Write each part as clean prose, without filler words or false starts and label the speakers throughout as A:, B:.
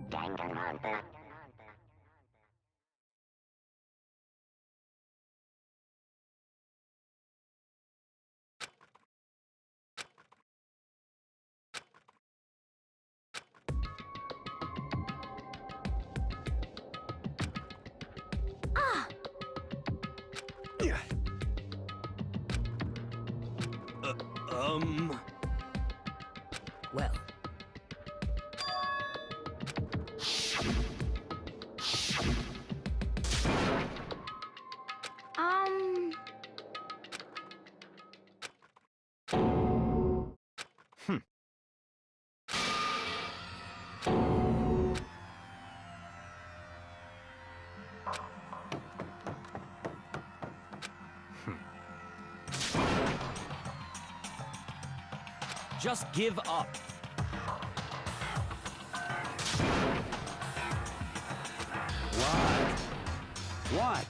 A: Danganronpa.
B: Well.
C: Just give up.
D: What?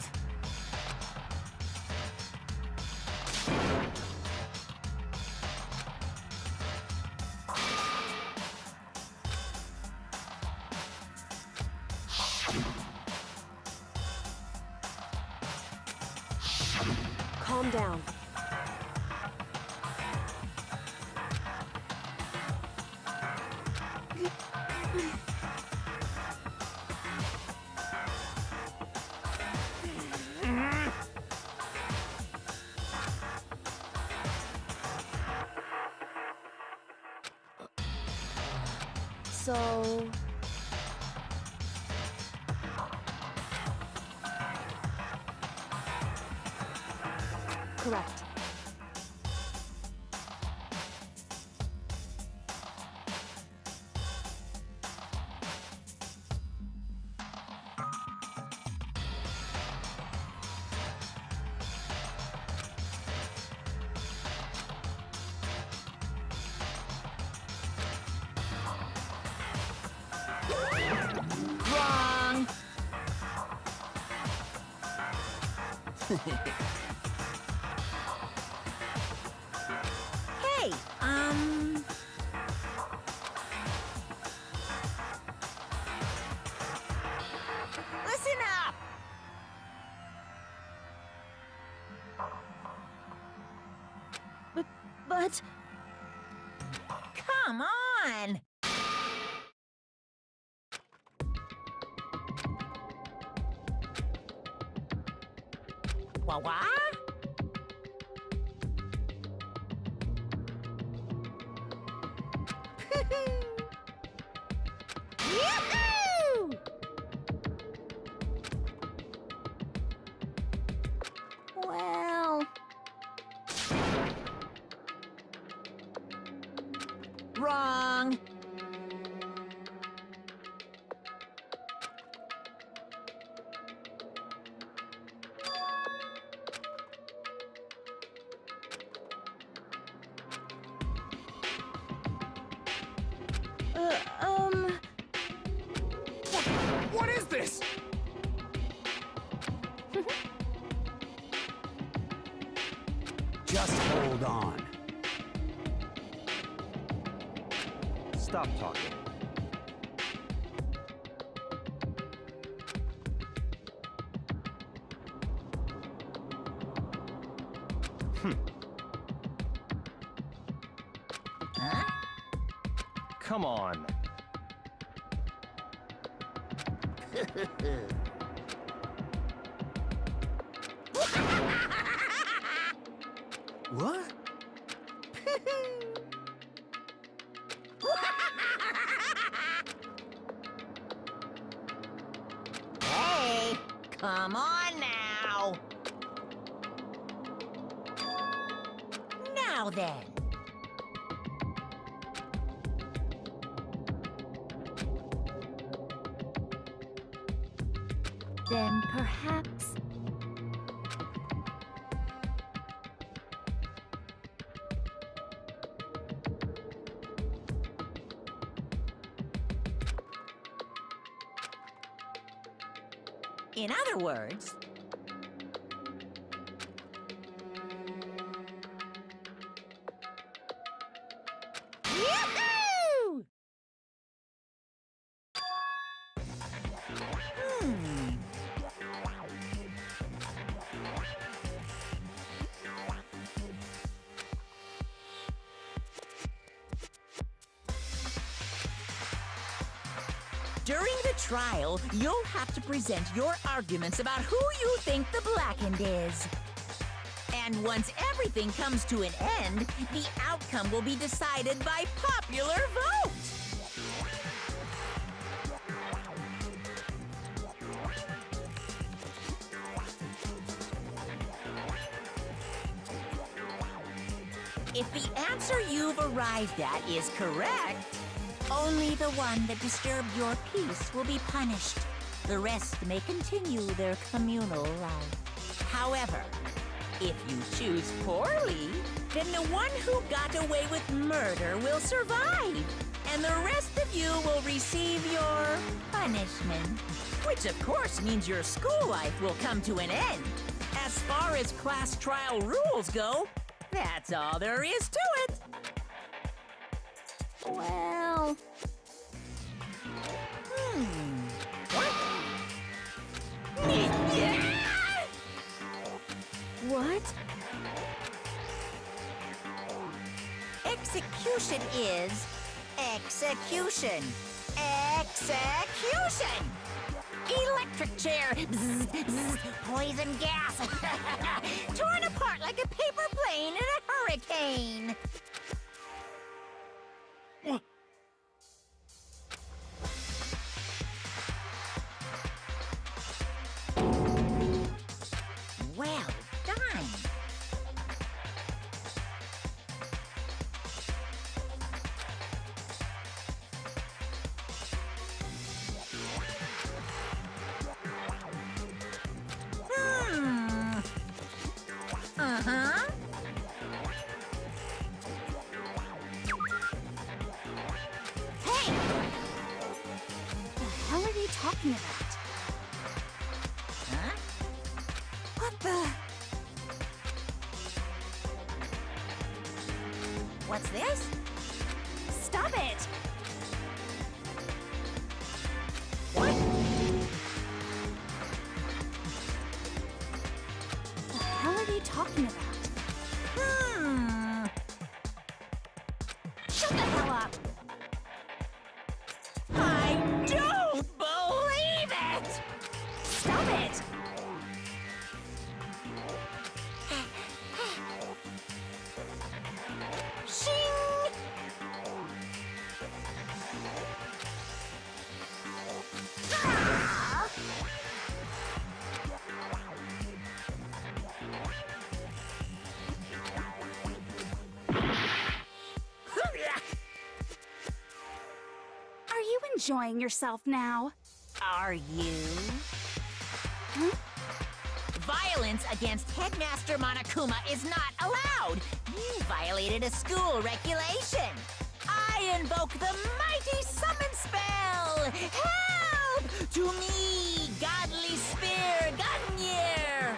B: Calm down. So... Correct.
C: Wrong!
B: Hey, listen up! But... Come on! What? Yoo-hoo! Well... Wrong!
C: What is this?
D: Just hold on.
C: Stop talking.
B: Huh?
C: Come on. What?
B: Hey, come on now. Now then. Then perhaps... In other words... Yahoo! During the trial, you'll have to present your arguments about who you think the blackened is. And once everything comes to an end, the outcome will be decided by popular vote. If the answer you've arrived at is correct, only the one that disturbed your peace will be punished. The rest may continue their communal life. However, if you choose poorly, then the one who got away with murder will survive, and the rest of you will receive your punishment. Which of course means your school life will come to an end. As far as class trial rules go, that's all there is to it. Well... What? Execution is... execution. Execution! Electric chair. Bzz, bzz, poison gas. Torn apart like a paper plane in a hurricane. Well done. Uh-huh. Hey!
A: The hell are you talking about?
B: Huh?
A: What the?
B: What's this?
A: Stop it!
B: What?
A: The hell are you talking about?
B: Shut the hell up! I don't believe it!
A: Stop it!
B: Shing! Ah!
A: Are you enjoying yourself now?
B: Are you?
A: Huh?
B: Violence against Headmaster Monokuma is not allowed. You violated a school regulation. I invoke the mighty summon spell. Help! To me, godly spear, Gunyear!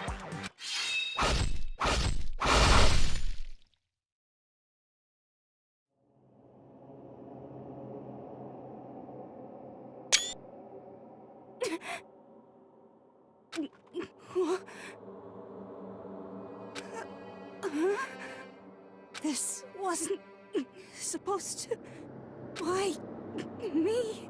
A: This wasn't supposed to... Why... me?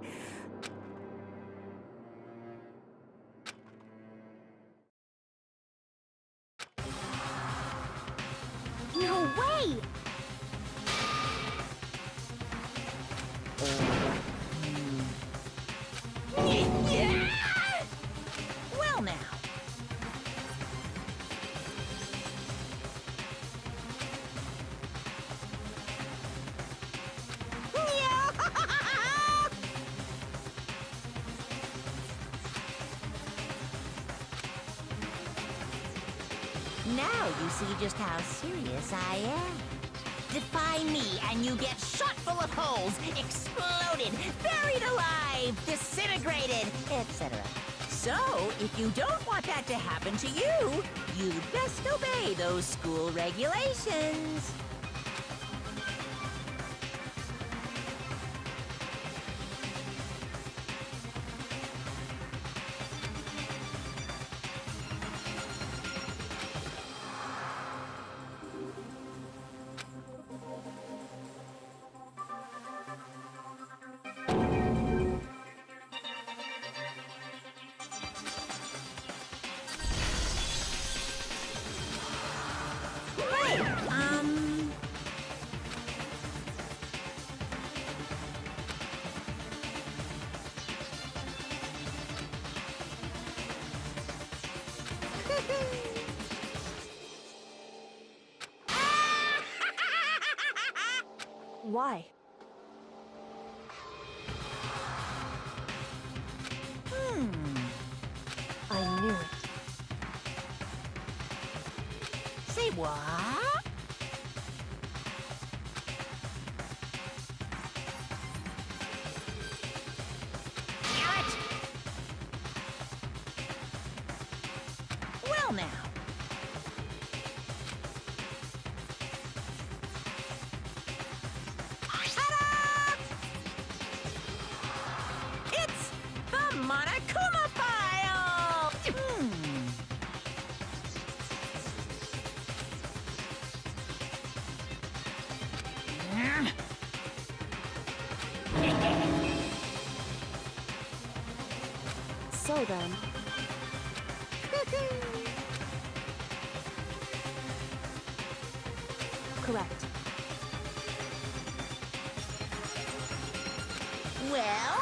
B: Now you see just how serious I am. Defy me and you get shot full of holes, exploded, buried alive, disintegrated, etc. So, if you don't want that to happen to you, you'd best obey those school regulations.
E: Why? I knew it.
B: Say what? Carrot! Well now. Ta-da! It's the Monokuma file!
E: So then... Correct.
B: Well?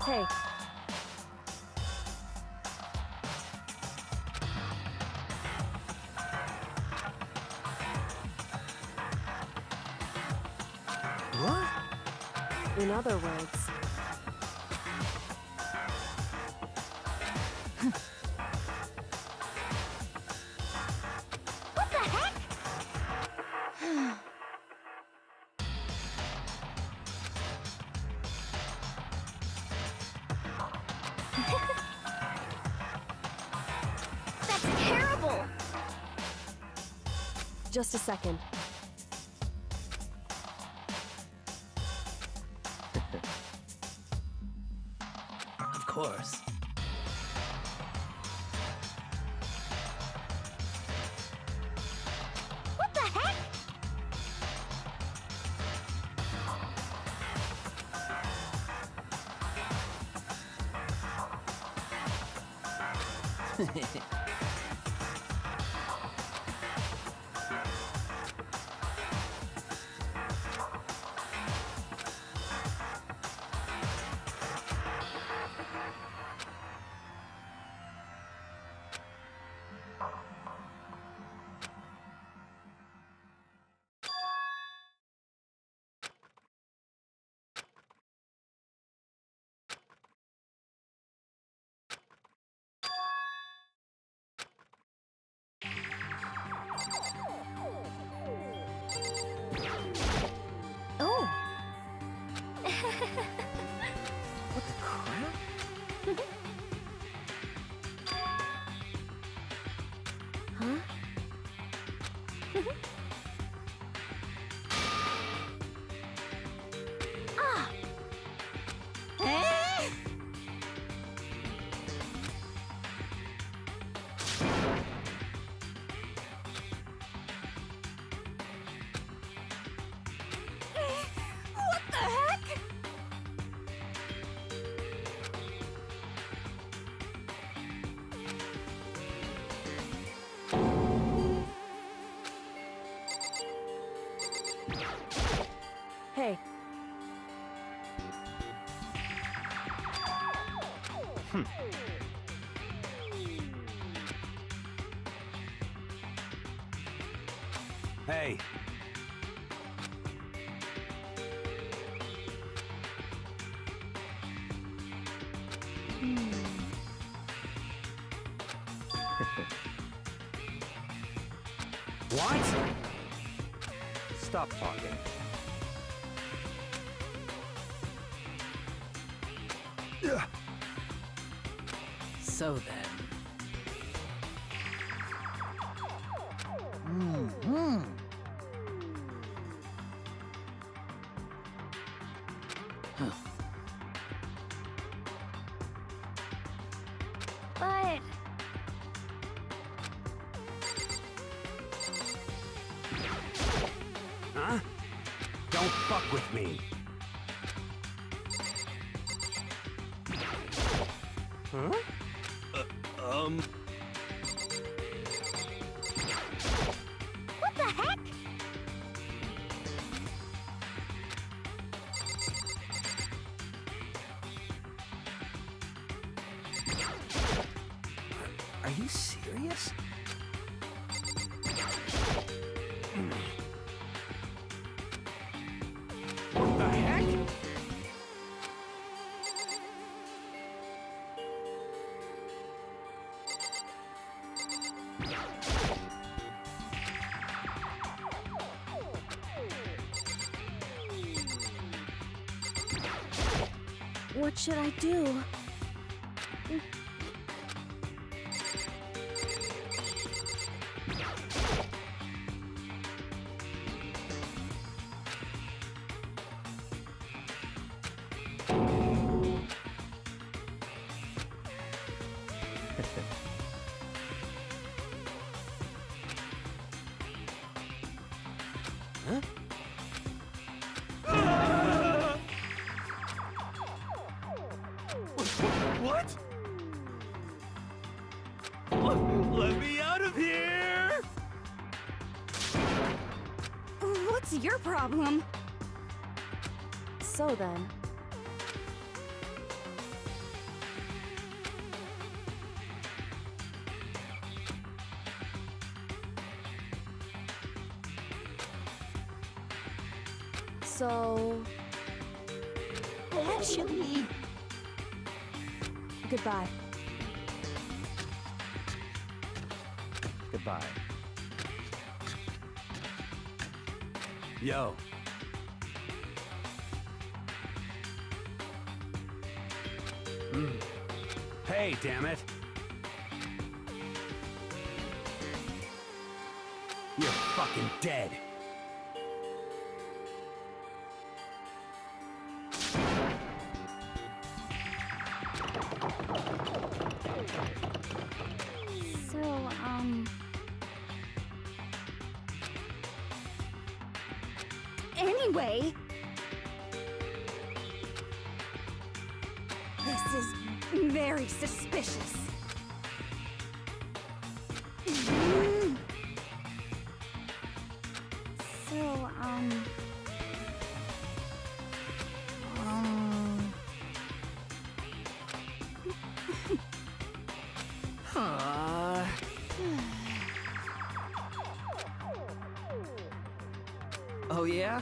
E: Hey,
C: What?
E: in other words...
A: What the heck? That's terrible!
E: Just a second.
C: Of course.
A: What the heck?
E: Oh!
C: What the crap?
E: Huh?
A: Ah!
D: Hey. What? Stop talking.
C: So then.
A: But
D: Huh? Don't fuck with me. Huh?
A: what the heck?
C: Are you serious?
D: What the heck?
E: What should I do?
C: Huh?
D: What? Let me out of here!
A: What's your problem?
E: So then. So,
B: Actually,
E: goodbye.
D: Goodbye. Yo. Hey, damn it. You're fucking dead.
A: So, anyway, this is very suspicious. So,
C: Oh yeah?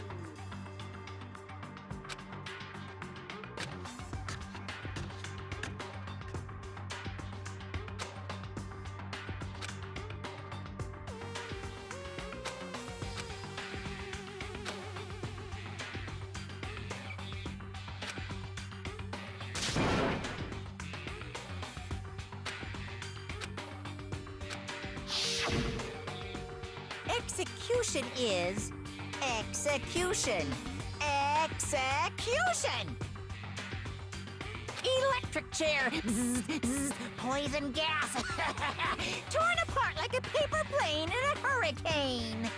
B: execution is execution. Execution! Electric chair. Zzz, zzz, poison gas. Torn apart like a paper plane in a hurricane.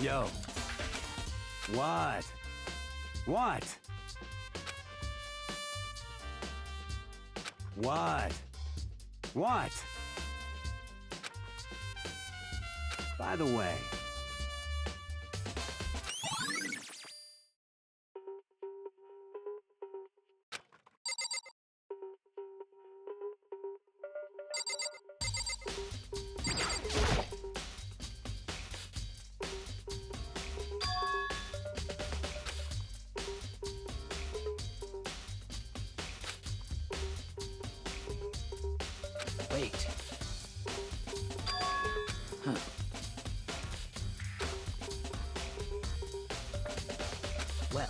D: Yo. What? What? What? What? By the way,
C: Wait. Huh. Well.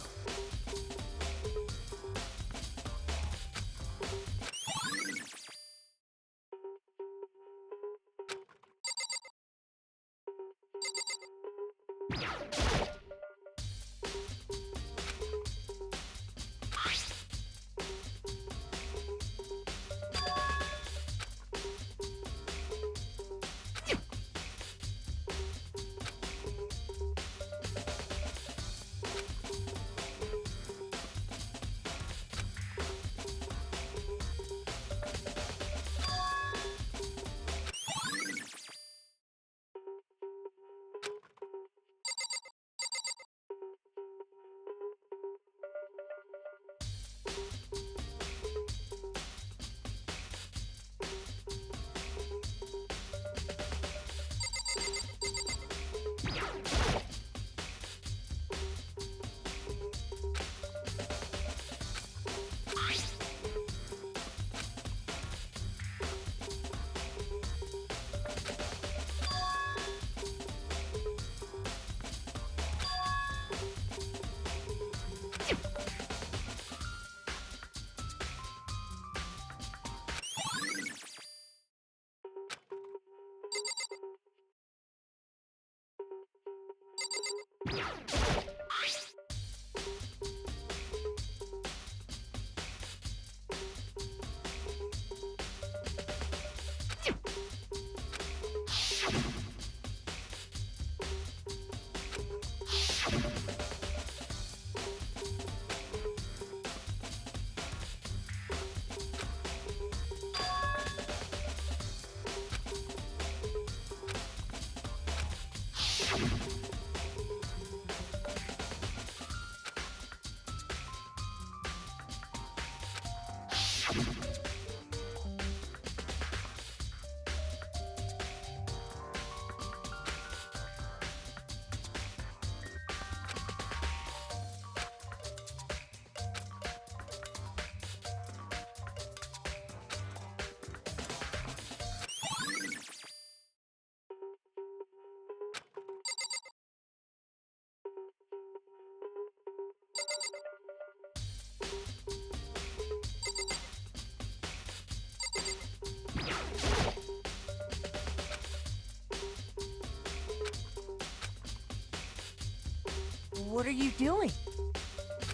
B: What are you doing?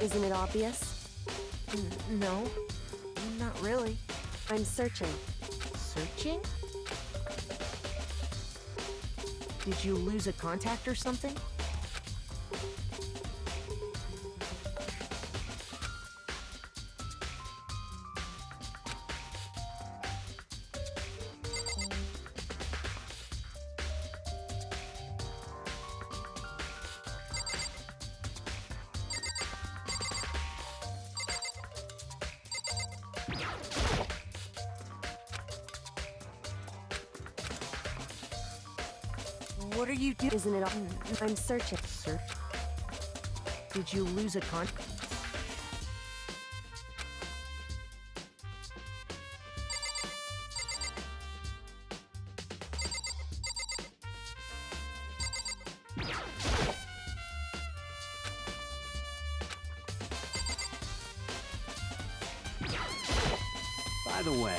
E: Isn't it obvious?
B: No, not really.
E: I'm searching.
B: Searching? Did you lose a contact or something? What are you doing?
E: Isn't it? I'm searching.
B: Search? Did you lose a
D: By the way,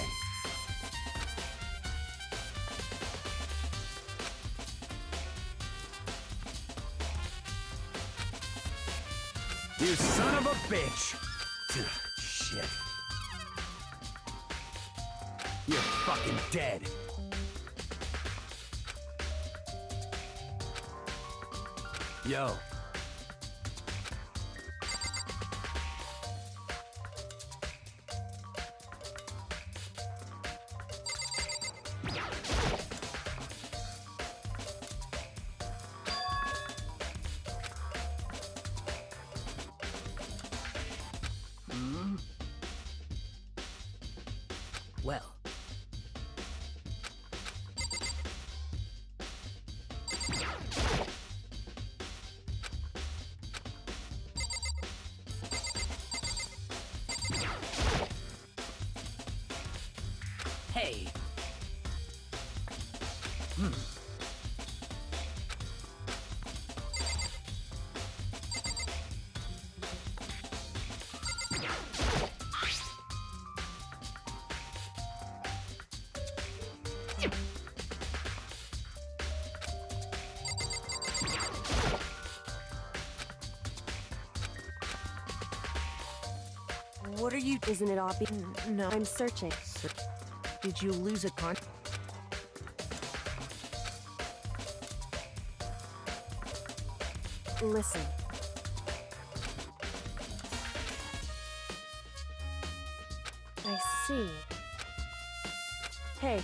D: you son of a bitch! Ugh, shit. You're fucking dead. Yo.
C: Well. Hey.
B: What are you...
E: Isn't it obvious?
B: No.
E: I'm searching.
B: Did you lose a con...
E: Listen. I see. Hey.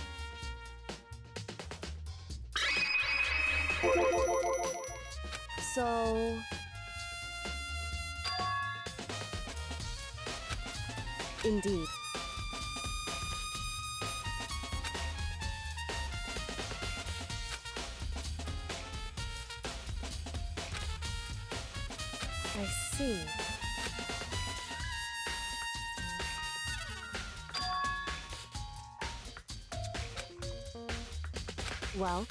E: So... Indeed. I see. Well?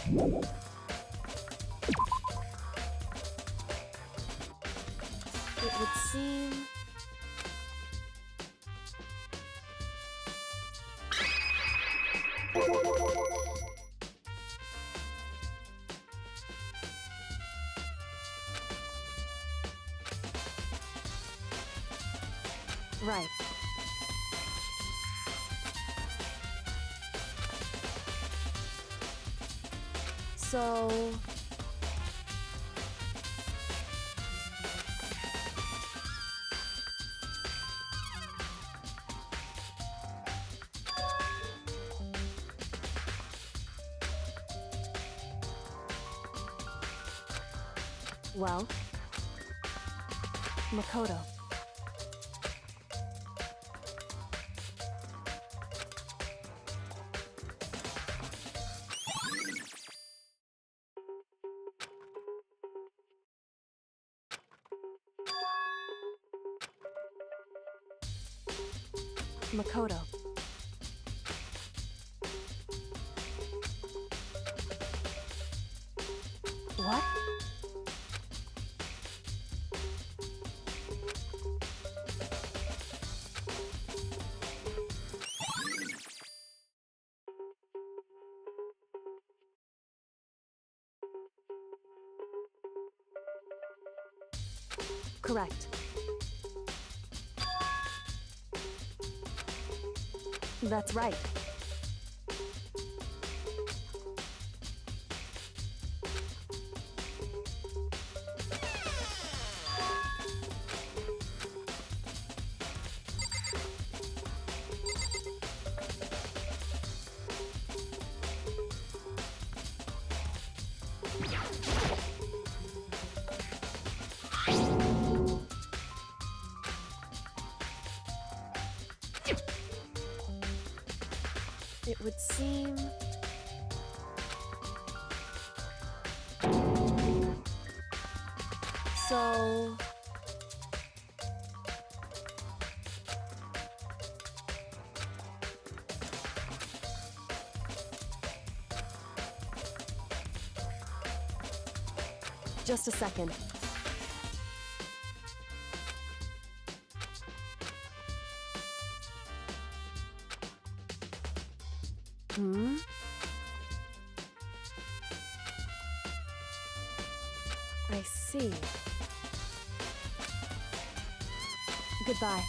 E: It would seem... Right. So... Well... Makoto. Makoto. What? Correct. That's right. It would seem... So... Just a second. Hmm? I see. Goodbye.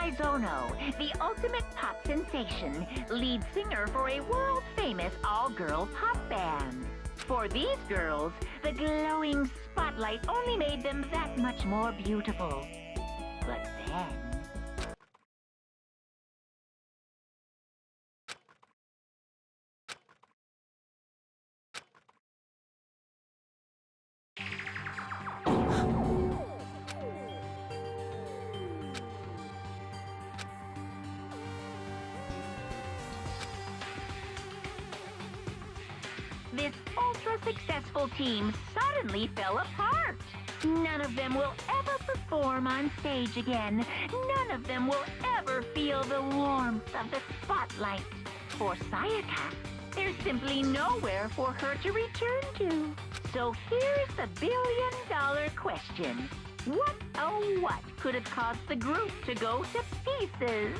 B: Mizono, the ultimate pop sensation, lead singer for a world-famous all-girl pop band. For these girls, the glowing spotlight only made them that much more beautiful. But then... this ultra-successful team suddenly fell apart. None of them will ever perform on stage again. None of them will ever feel the warmth of the spotlight. For Sayaka, there's simply nowhere for her to return to. So here's the billion-dollar question. What, oh what, could have caused the group to go to pieces?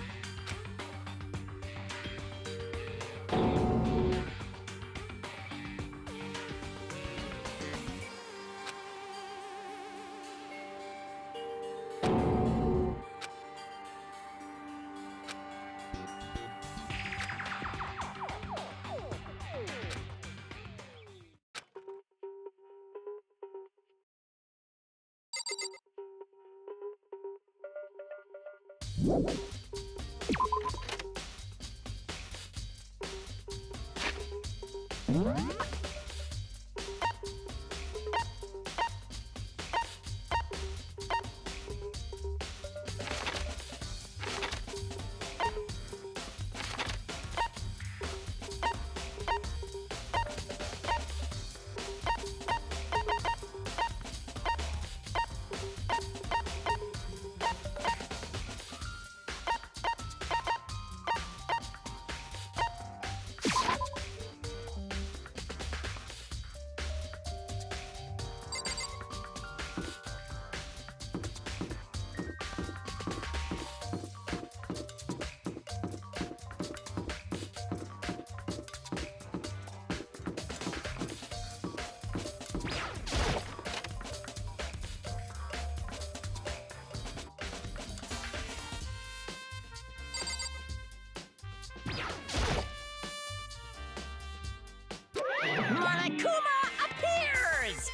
B: Monokuma appears!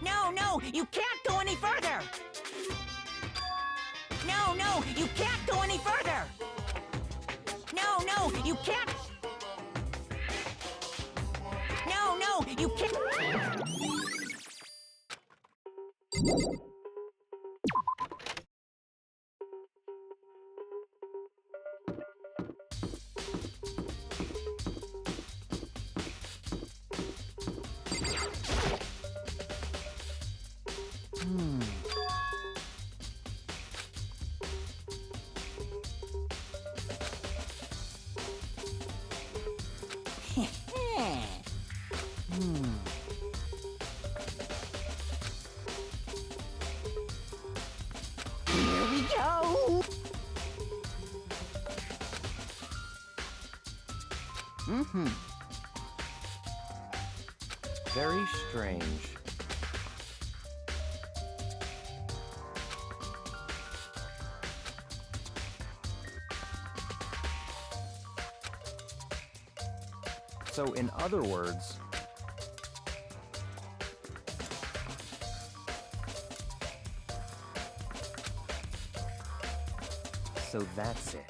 B: No, you can't go any further! No, you can't go any further! No, you can't! No, you can't! Here we go!
F: Very strange.
D: So in other words... So that's it.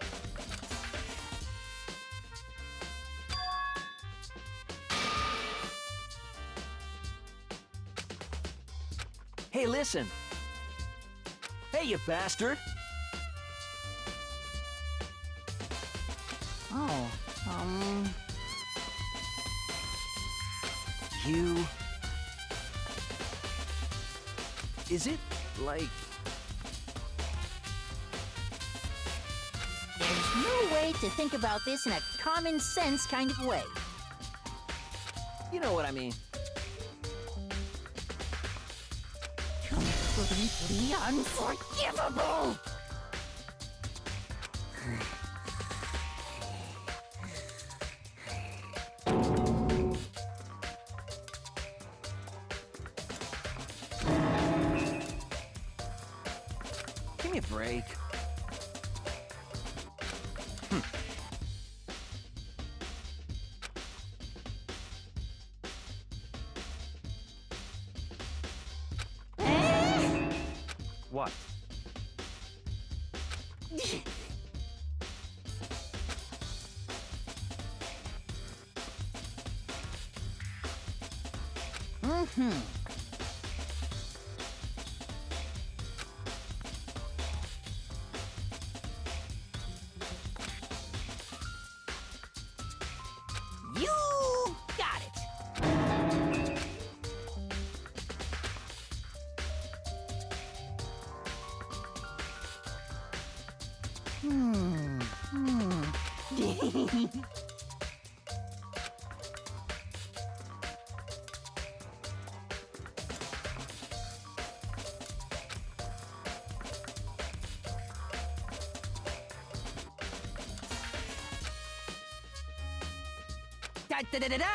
C: Hey, listen! Hey, you bastard!
B: Oh,
C: You... Is it, like...
B: there's no way to think about this in a common sense kind of way.
C: You know what I mean.
B: Completely unforgivable!
C: Give me a break.
D: What?
B: You got it!
C: Da da da da da!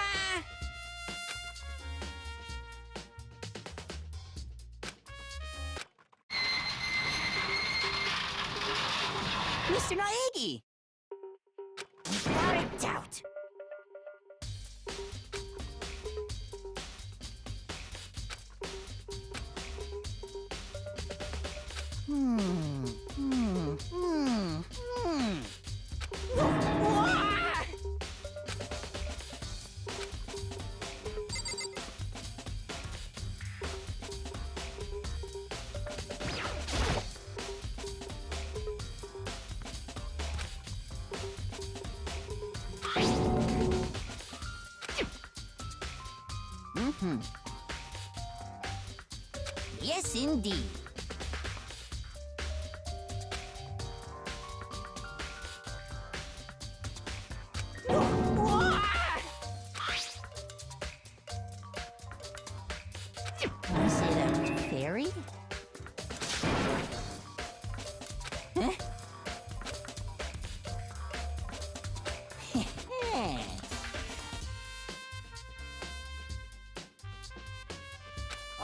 B: Mr. Naegi! Without a doubt! Yes, indeed. Is it a fairy? Huh?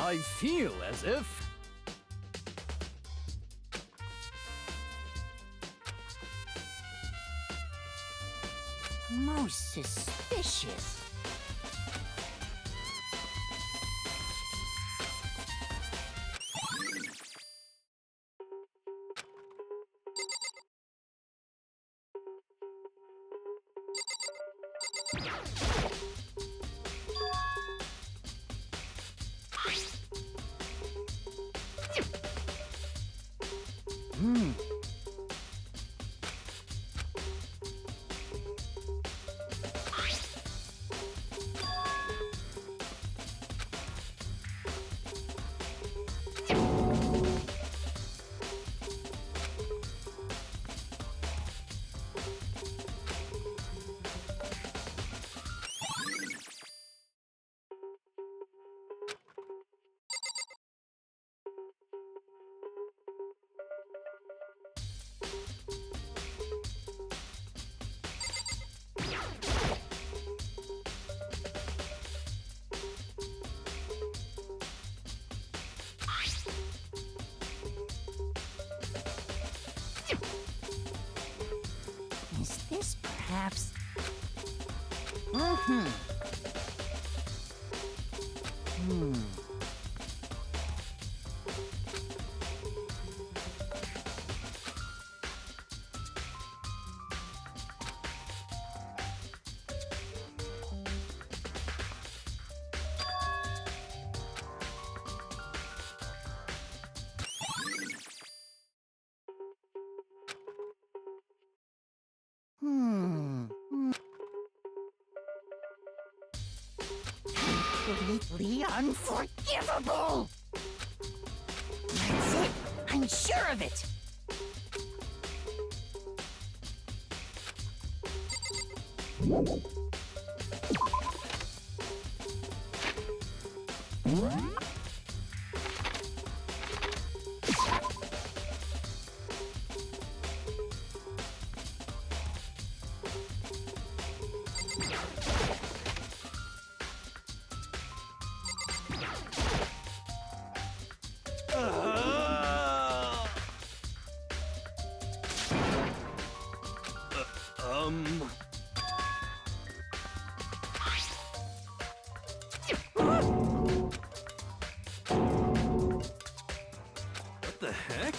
D: I feel as if...
B: Most suspicious. Is this perhaps... Completely unforgivable! That's it! I'm sure of it!
D: What the heck?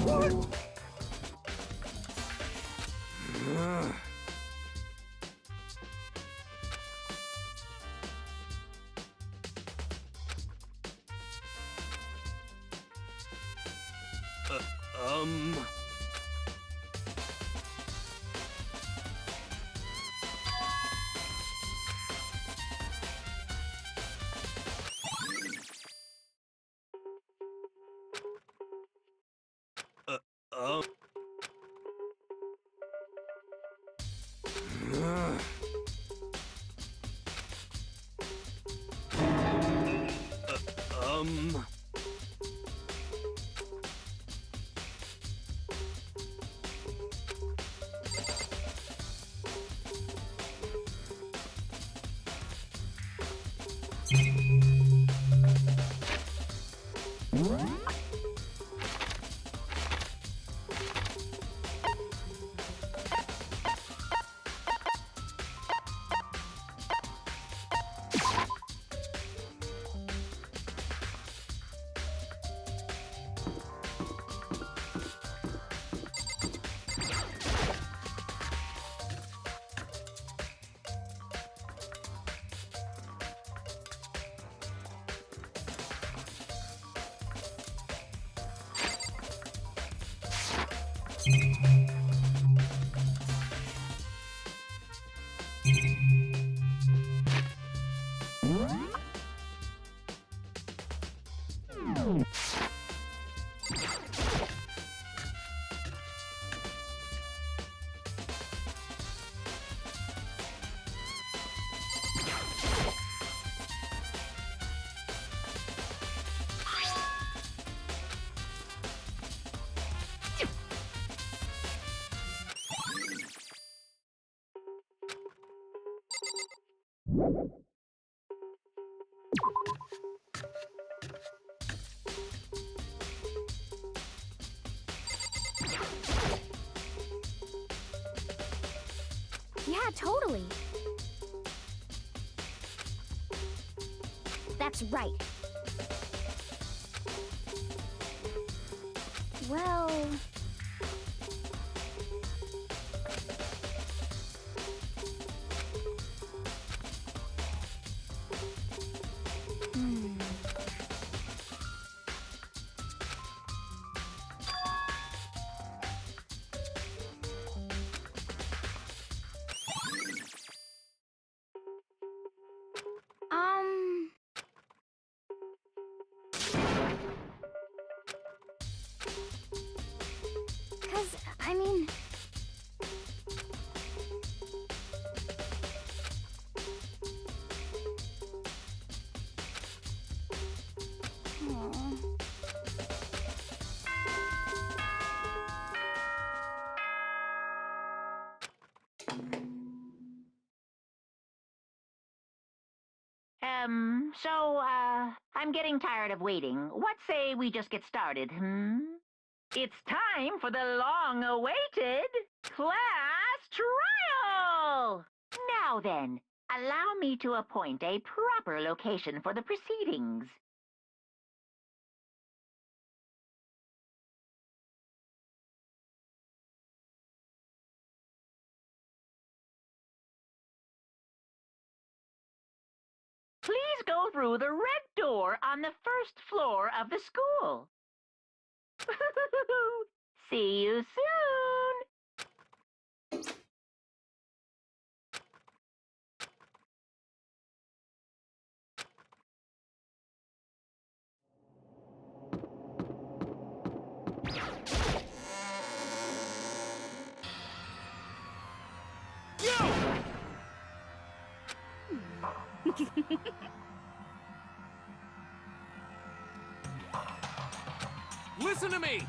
D: What? Um... um... um...
A: Yeah, totally. That's right. Well... Hmm. Um... 'Cause, I mean... Aw.
B: So, I'm getting tired of waiting. What say we just get started, hmm? It's time for the long-awaited class trial! Now then, allow me to appoint a proper location for the proceedings. Please go through the red door on the first floor of the school. See you soon!
C: Listen to me!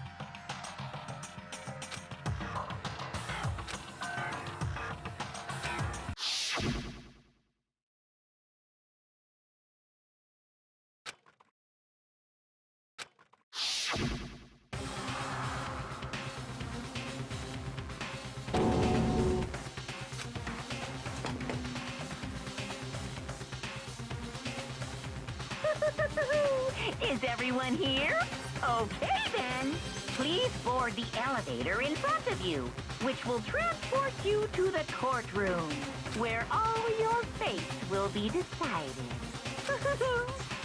B: Is everyone here? Okay then. Please board the elevator in front of you, which will transport you to the courtroom, where all your fate will be decided.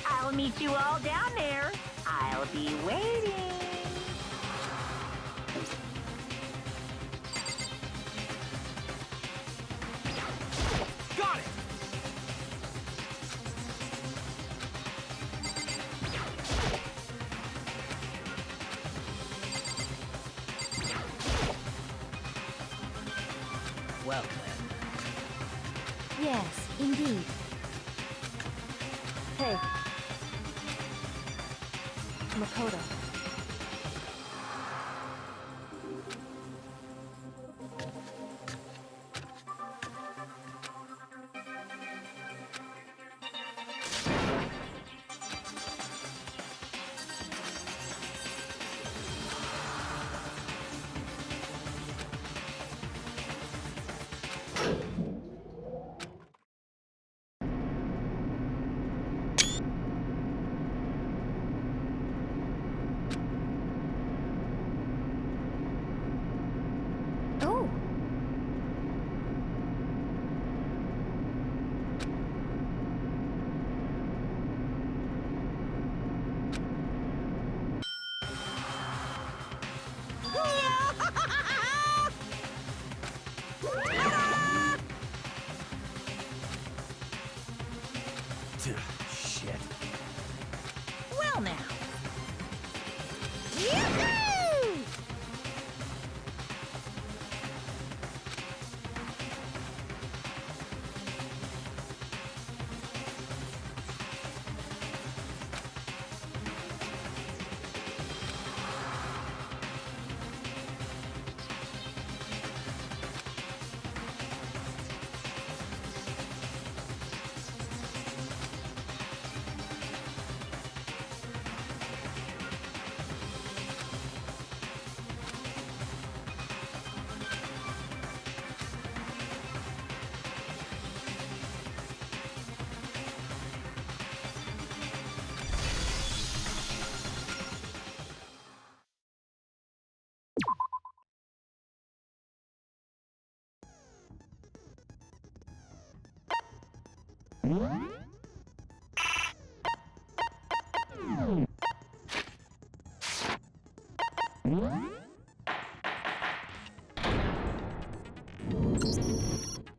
B: I'll meet you all down there. I'll be waiting.
C: Got it! Well then.
A: Yes, indeed.
E: Hey. Makoto.
A: Oh,
C: Shit.
B: Well now.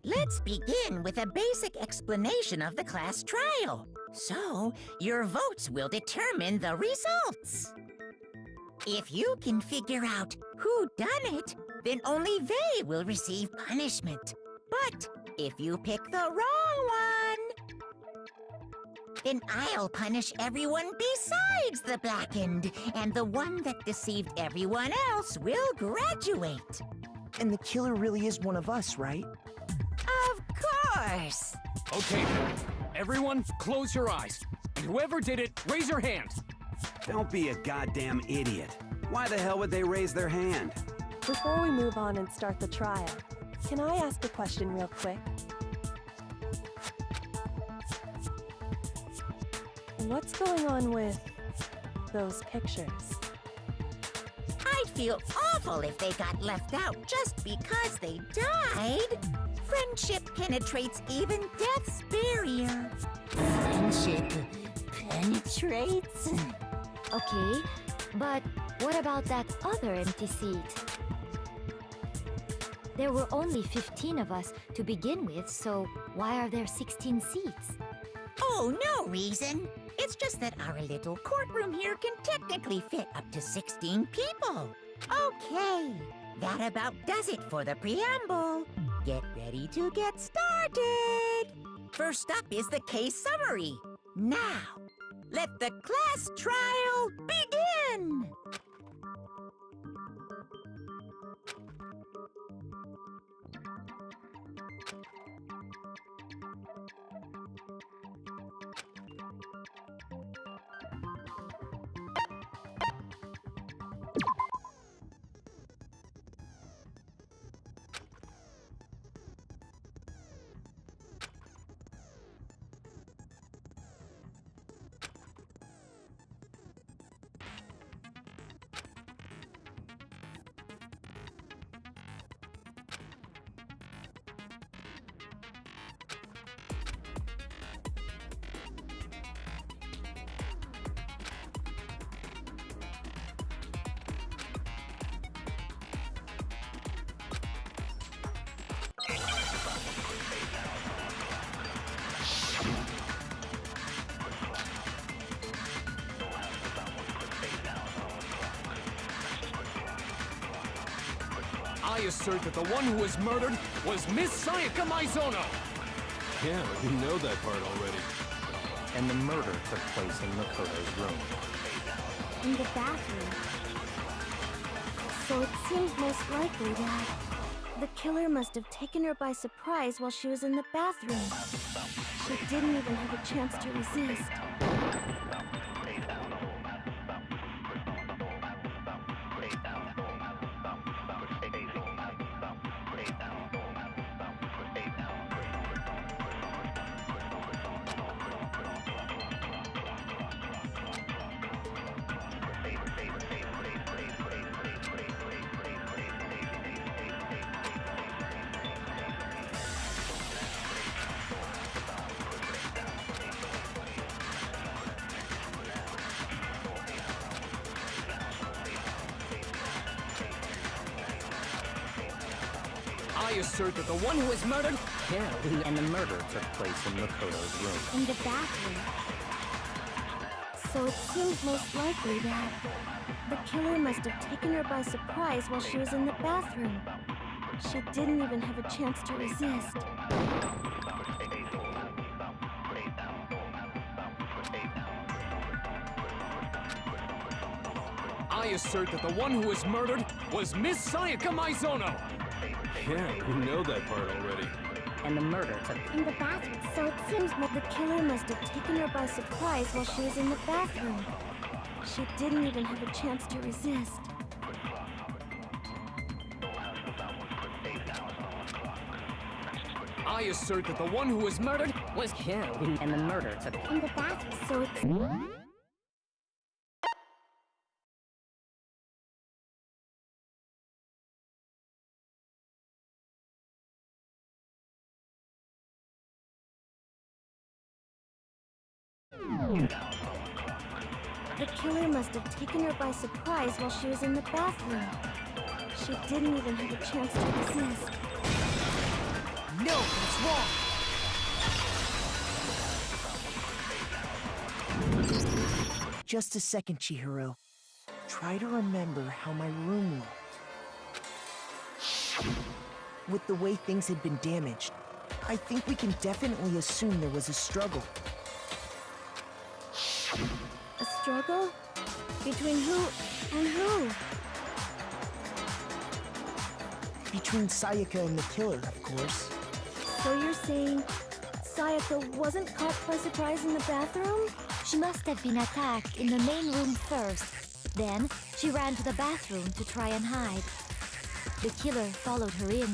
B: Let's begin with a basic explanation of the class trial. So, your votes will determine the results. If you can figure out who done it, then only they will receive punishment. But if you pick the wrong one, then I'll punish everyone besides the blackened, and the one that deceived everyone else will graduate.
F: And the killer really is one of us, right?
B: Of course!
C: Okay, everyone, close your eyes. And whoever did it, raise your hand.
D: Don't be a goddamn idiot.
G: Why the hell would they raise their hand?
E: Before we move on and start the trial, can I ask a question real quick? What's going on with those pictures?
B: I'd feel awful if they got left out just because they died. Friendship penetrates even death's barrier.
A: Friendship penetrates?
H: Okay, but what about that other empty seat? There were only 15 of us to begin with, so why are there 16 seats?
B: Oh, no reason. It's just that our little courtroom here can technically fit up to 16 people. Okay, that about does it for the preamble. Get ready to get started. First up is the case summary. Now, let the class trial begin.
C: I assert that the one who was murdered was Miss Sayaka Maizono.
D: Yeah, we know that part already.
I: And the murder took place in Makoto's room.
A: In the bathroom. So it seems most likely that the killer must have taken her by surprise while she was in the bathroom. She didn't even have a chance to resist.
C: I assert that the one who was murdered...
I: Yeah, and the murder took place in Makoto's room.
A: In the bathroom. So it seems most likely that the killer must have taken her by surprise while she was in the bathroom. She didn't even have a chance to resist.
C: I assert that the one who was murdered was Miss Sayaka Maizono.
D: Yeah, we know that part already.
I: And the murder took...
A: In the bathroom. So it seems that the killer must have taken her by surprise while she was in the bathroom. She didn't even have a chance to resist.
C: I assert that the one who was murdered was...
I: Yeah, and the murder took...
A: In the bathroom. So it's... The killer must have taken her by surprise while she was in the bathroom. She didn't even have a chance to resist.
F: No, that's wrong! Just a second, Chihiro. Try to remember how my room looked. With the way things had been damaged, I think we can definitely assume there was a struggle.
A: A struggle? Between who and who?
F: Between Sayaka and the killer, of course.
A: So you're saying Sayaka wasn't caught by surprise in the bathroom?
H: She must have been attacked in the main room first. Then, she ran to the bathroom to try and hide. The killer followed her in,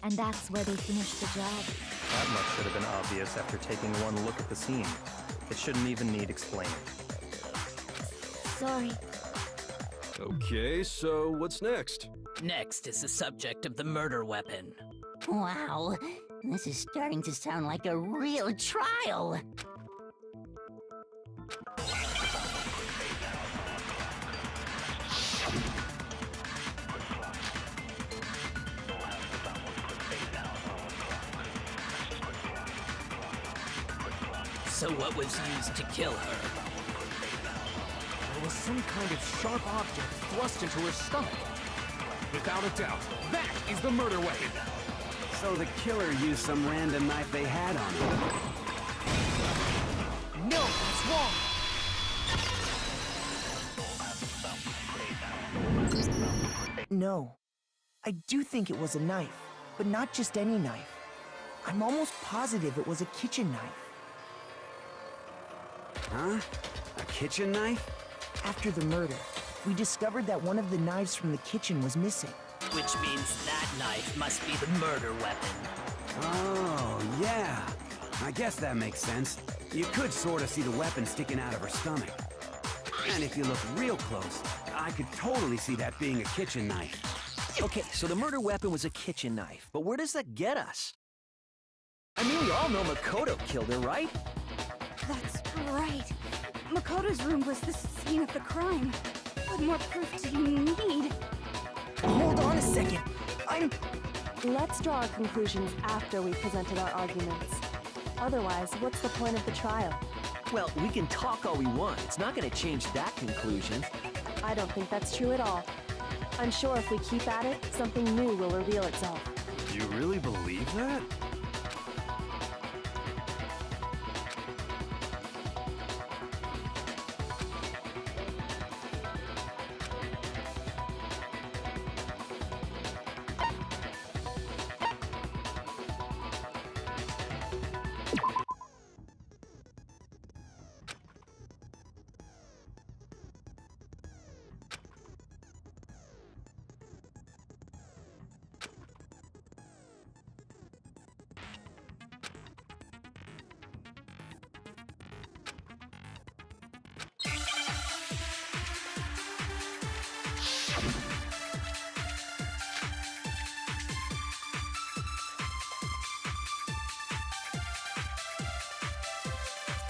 H: and that's where they finished the job.
I: That much should have been obvious after taking one look at the scene. It shouldn't even need explaining.
A: Sorry.
D: Okay, so what's next?
J: Next is the subject of the murder weapon.
B: Wow, this is starting to sound like a real trial.
J: So what was used to kill her?
C: There was some kind of sharp object thrust into her stomach. Without a doubt, that is the murder weapon.
G: So the killer used some random knife they had on him.
F: No, that's wrong! No. I do think it was a knife, but not just any knife. I'm almost positive it was a kitchen knife.
G: Huh? A kitchen knife?
F: After the murder, we discovered that one of the knives from the kitchen was missing.
J: Which means that knife must be the murder weapon.
G: Oh, yeah. I guess that makes sense. You could sort of see the weapon sticking out of her stomach. And if you look real close, I could totally see that being a kitchen knife.
K: Okay, so the murder weapon was a kitchen knife, but where does that get us? I mean, we all know Makoto killed her, right?
A: That's right. Makoto's room was the scene of the crime. What more proof do you need?
F: Hold on a second.
E: Let's draw our conclusions after we've presented our arguments. Otherwise, what's the point of the trial?
K: Well, we can talk all we want. It's not going to change that conclusion.
E: I don't think that's true at all. I'm sure if we keep at it, something new will reveal itself.
D: You really believe that?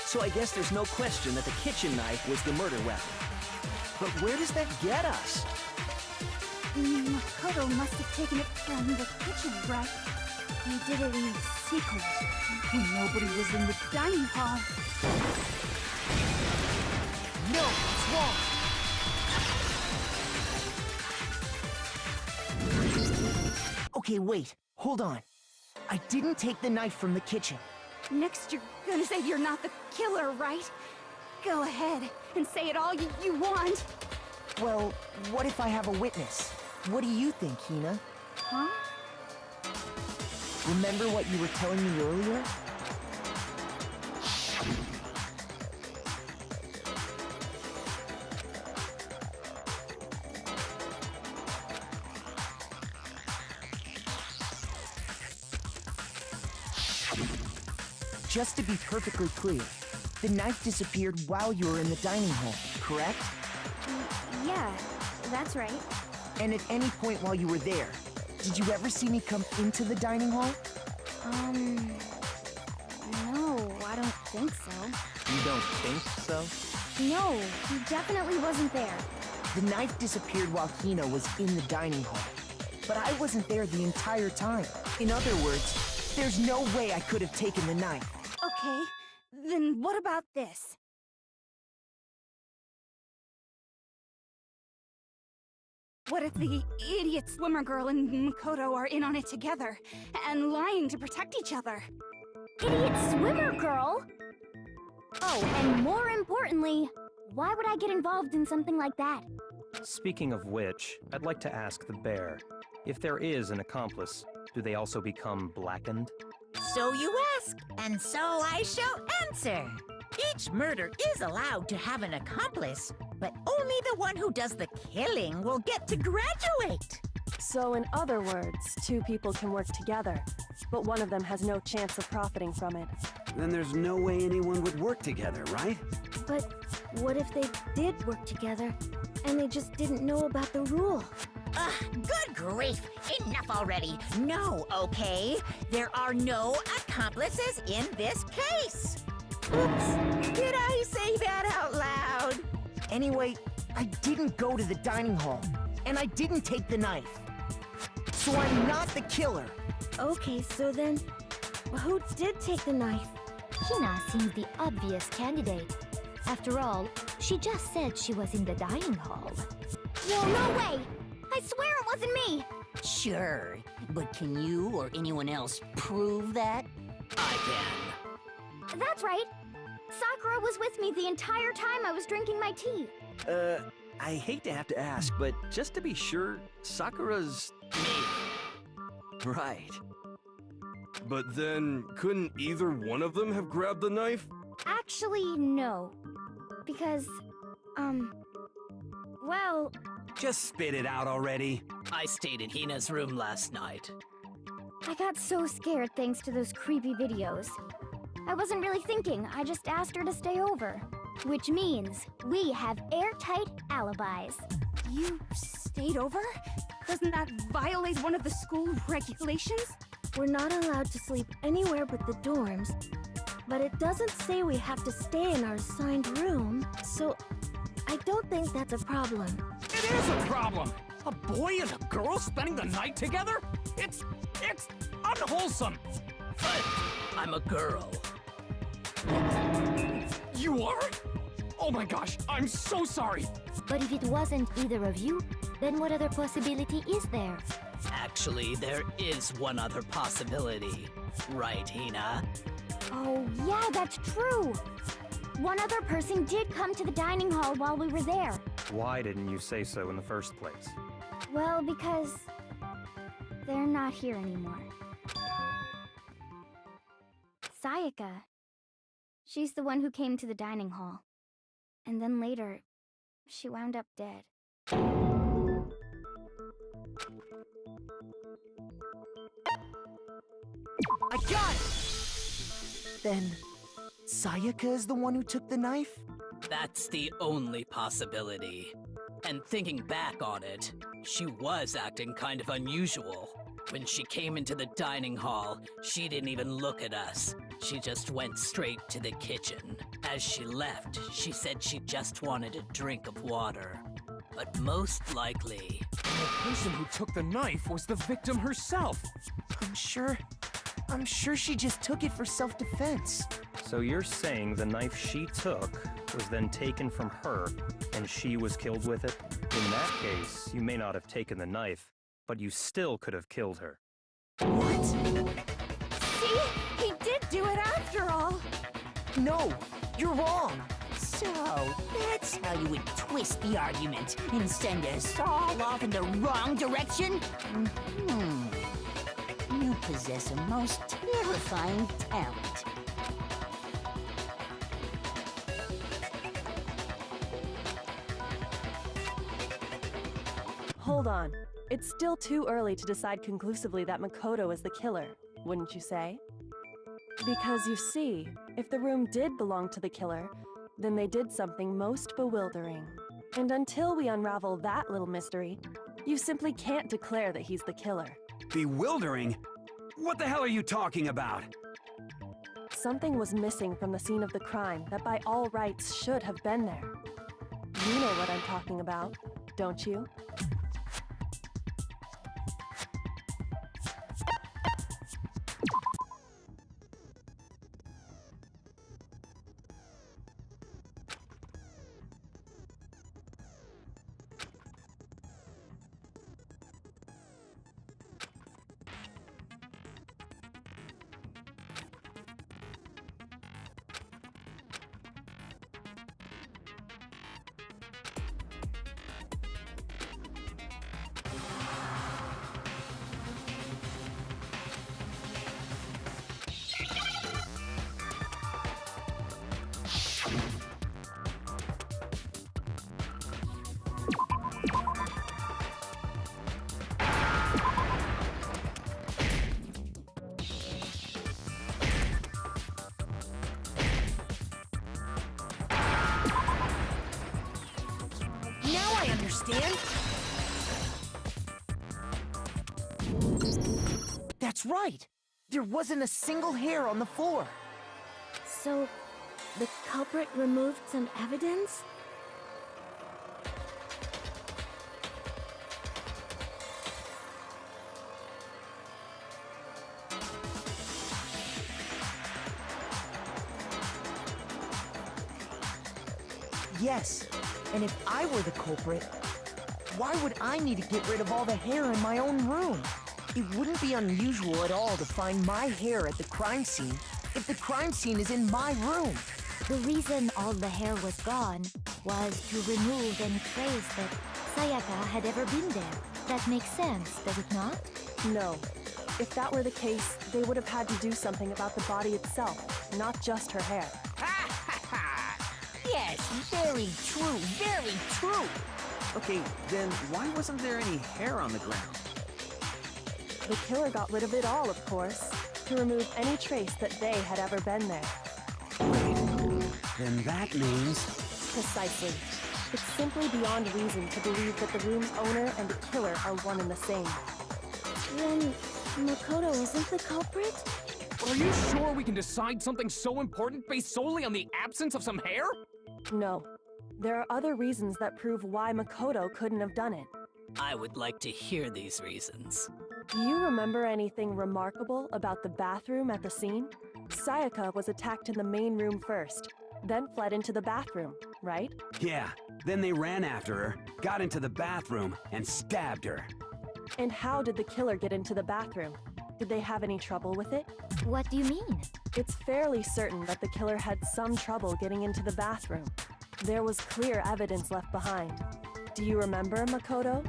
K: So I guess there's no question that the kitchen knife was the murder weapon. But where does that get us?
A: Makoto must have taken it from the kitchen, right? He did it in secret, when nobody was in the dining hall.
F: No, it's wrong! Okay, wait. Hold on. I didn't take the knife from the kitchen.
A: Next, you're gonna say you're not the killer, right? Go ahead and say it all you want.
F: Well, what if I have a witness? What do you think, Hina?
A: Huh?
F: Remember what you were telling me earlier? Just to be perfectly clear, the knife disappeared while you were in the dining hall, correct?
A: Yeah, that's right.
F: And at any point while you were there, did you ever see me come into the dining hall?
A: No, I don't think so.
I: You don't think so?
A: No, he definitely wasn't there.
F: The knife disappeared while Hina was in the dining hall. But I wasn't there the entire time. In other words, there's no way I could have taken the knife.
A: Okay, then what about this? What if the idiot swimmer girl and Makoto are in on it together, and lying to protect each other?
H: Idiot swimmer girl? Oh, and more importantly, why would I get involved in something like that?
I: Speaking of which, I'd like to ask the bear, if there is an accomplice, do they also become blackened?
B: So you ask, and so I shall answer. Each murder is allowed to have an accomplice, but only the one who does the killing will get to graduate.
E: So in other words, two people can work together, but one of them has no chance of profiting from it.
G: Then there's no way anyone would work together, right?
A: But what if they did work together, and they just didn't know about the rule?
B: Ugh, good grief! Enough already! No, okay? There are no accomplices in this case! Oops! Did I say that out loud?
F: Anyway, I didn't go to the dining hall, and I didn't take the knife. So I'm not the killer.
A: Okay, so then, who did take the knife?
H: Hina seems the obvious candidate. After all, she just said she was in the dining hall. Whoa, no way! I swear it wasn't me!
J: Sure, but can you or anyone else prove that? I can.
H: That's right. Sakura was with me the entire time I was drinking my tea.
K: I hate to have to ask, but just to be sure, Sakura's...
J: Me.
K: Right.
D: But then, couldn't either one of them have grabbed the knife?
H: Actually, no. Because, well...
G: Just spit it out already.
J: I stayed in Hina's room last night.
H: I got so scared thanks to those creepy videos. I wasn't really thinking, I just asked her to stay over. Which means we have airtight alibis.
L: You stayed over? Doesn't that violate one of the school regulations?
A: We're not allowed to sleep anywhere but the dorms, but it doesn't say we have to stay in our assigned room, so I don't think that's a problem.
C: It is a problem! A boy and a girl spending the night together? It's unwholesome!
J: But I'm a girl.
C: You are? Oh my gosh, I'm so sorry!
H: But if it wasn't either of you, then what other possibility is there?
J: Actually, there is one other possibility. Right, Hina?
H: Oh, yeah, that's true! One other person did come to the dining hall while we were there.
I: Why didn't you say so in the first place?
H: Well, because... they're not here anymore. Sayaka. She's the one who came to the dining hall. And then later, she wound up dead.
F: I got it! Then, Sayaka is the one who took the knife?
J: That's the only possibility. And thinking back on it, she was acting kind of unusual. When she came into the dining hall, she didn't even look at us. She just went straight to the kitchen. As she left, she said she just wanted a drink of water. But most likely...
C: The person who took the knife was the victim herself!
F: I'm sure she just took it for self-defense.
I: So you're saying the knife she took was then taken from her, and she was killed with it? In that case, you may not have taken the knife, but you still could have killed her.
F: What?
L: See? He did do it after all!
F: No, you're wrong!
B: So, that's how you would twist the argument and send us all off in the wrong direction? You possess a most terrifying talent.
E: Hold on. It's still too early to decide conclusively that Makoto is the killer, wouldn't you say? Because you see, if the room did belong to the killer, then they did something most bewildering. And until we unravel that little mystery, you simply can't declare that he's the killer.
G: Bewildering? What the hell are you talking about?
E: Something was missing from the scene of the crime that by all rights should have been there. You know what I'm talking about, don't you?
F: understand? That's right! There wasn't a single hair on the floor!
A: So, the culprit removed some evidence?
F: Yes, and if I were the culprit, why would I need to get rid of all the hair in my own room? It wouldn't be unusual at all to find my hair at the crime scene if the crime scene is in my room.
H: The reason all the hair was gone was to remove any trace that Sayaka had ever been there. That makes sense, does it not?
E: No. If that were the case, they would have had to do something about the body itself, not just her hair.
K: Yes, very true, very true. Okay, then why wasn't there any hair on the ground?
E: The killer got rid of it all, of course, to remove any trace that they had ever been there.
G: Wait, then that means...
E: Precisely. It's simply beyond reason to believe that the room's owner and the killer are one and the same.
A: Then, Makoto isn't the culprit?
C: Are you sure we can decide something so important based solely on the absence of some hair?
E: No. There are other reasons that prove why Makoto couldn't have done it.
J: I would like to hear these reasons.
E: Do you remember anything remarkable about the bathroom at the scene? Sayaka was attacked in the main room first, then fled into the bathroom, right?
G: Yeah, then they ran after her, got into the bathroom, and stabbed her.
E: And how did the killer get into the bathroom? Did they have any trouble with it?
H: What do you mean?
E: It's fairly certain that the killer had some trouble getting into the bathroom. There was clear evidence left behind. Do you remember, Makoto?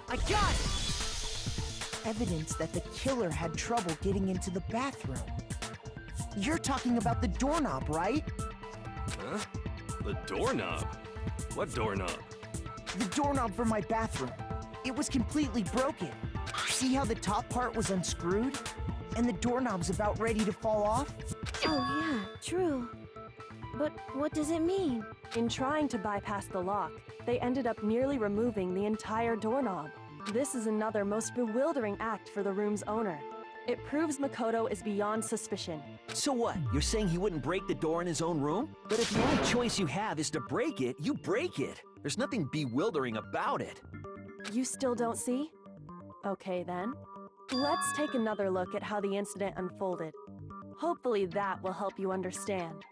F: I got it! Evidence that the killer had trouble getting into the bathroom. You're talking about the doorknob, right?
D: Huh? The doorknob? What doorknob?
F: The doorknob for my bathroom. It was completely broken. See how the top part was unscrewed? And the doorknob's about ready to fall off?
A: Oh yeah, true. But what does it mean?
E: In trying to bypass the lock, they ended up nearly removing the entire doorknob. This is another most bewildering act for the room's owner. It proves Makoto is beyond suspicion.
K: So what? You're saying he wouldn't break the door in his own room? But if the only choice you have is to break it, you break it. There's nothing bewildering about it.
E: You still don't see? Okay then. Let's take another look at how the incident unfolded. Hopefully that will help you understand.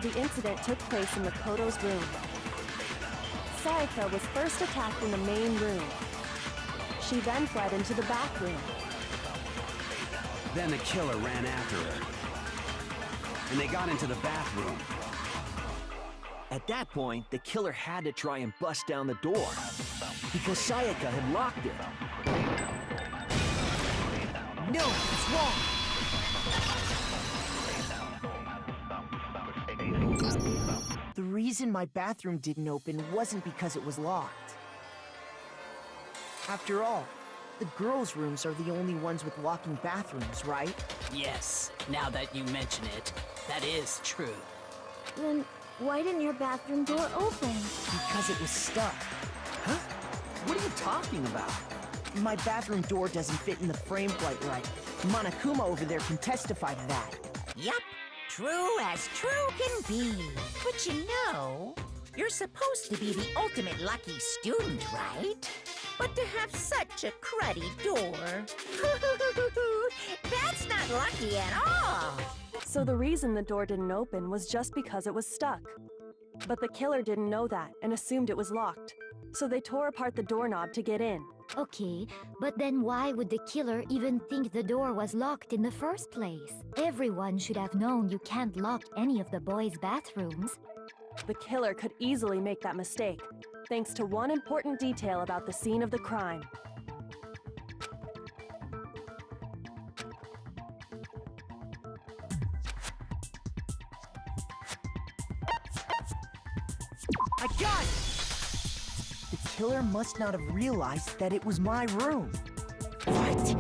E: The incident took place in Makoto's room. Sayaka was first attacked in the main room. She then fled into the bathroom.
G: Then the killer ran after her. And they got into the bathroom.
K: At that point, the killer had to try and bust down the door, because Sayaka had locked it.
F: No, it's wrong! The reason my bathroom didn't open wasn't because it was locked. After all, the girls' rooms are the only ones with locking bathrooms, right?
J: Yes, now that you mention it, that is true.
A: Then why didn't your bathroom door open?
F: Because it was stuck.
K: Huh? What are you talking about?
F: My bathroom door doesn't fit in the frame quite right. Monokuma over there can testify to that.
B: Yup, true as true can be. But you know, you're supposed to be the ultimate lucky student, right? But to have such a cruddy door. That's not lucky at all.
E: So the reason the door didn't open was just because it was stuck. But the killer didn't know that and assumed it was locked. So they tore apart the doorknob to get in.
H: Okay, but then why would the killer even think the door was locked in the first place? Everyone should have known you can't lock any of the boys' bathrooms.
E: The killer could easily make that mistake, thanks to one important detail about the scene of the crime.
F: I got it! The killer must not have realized that it was my room.
B: What?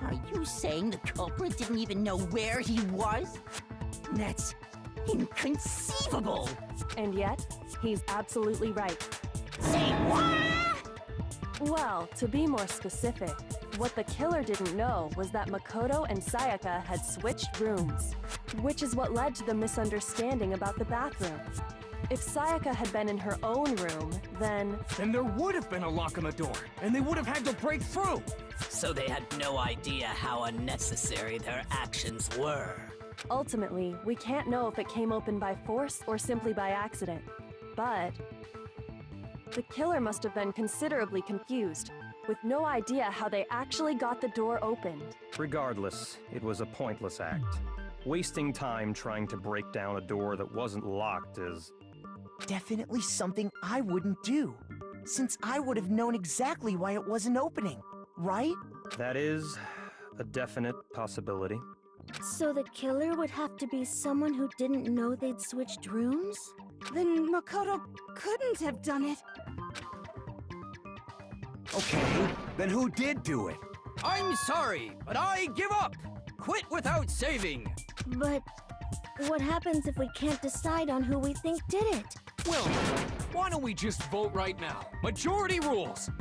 B: Are you saying the culprit didn't even know where he was? That's inconceivable!
E: And yet, he's absolutely right.
B: Say what?
E: Well, to be more specific, what the killer didn't know was that Makoto and Sayaka had switched rooms, which is what led to the misunderstanding about the bathroom. If Sayaka had been in her own room, then
C: there would have been a lock on the door, and they would have had to break through.
J: So they had no idea how unnecessary their actions were.
E: ultimately, we can't know if it came open by force or simply by accident. But the killer must have been considerably confused, with no idea how they actually got the door opened.
I: Regardless, it was a pointless act. Wasting time trying to break down a door that wasn't locked is...
F: definitely something I wouldn't do, since I would have known exactly why it wasn't opening, right?
I: That is a definite possibility.
A: So the killer would have to be someone who didn't know they'd switched rooms?
L: Then Makoto couldn't have done it.
G: Okay, then who did do it?
M: I'm sorry, but I give up! Quit without saving!
A: But what happens if we can't decide on who we think did it?
C: Well, why don't we just vote right now? Majority rules!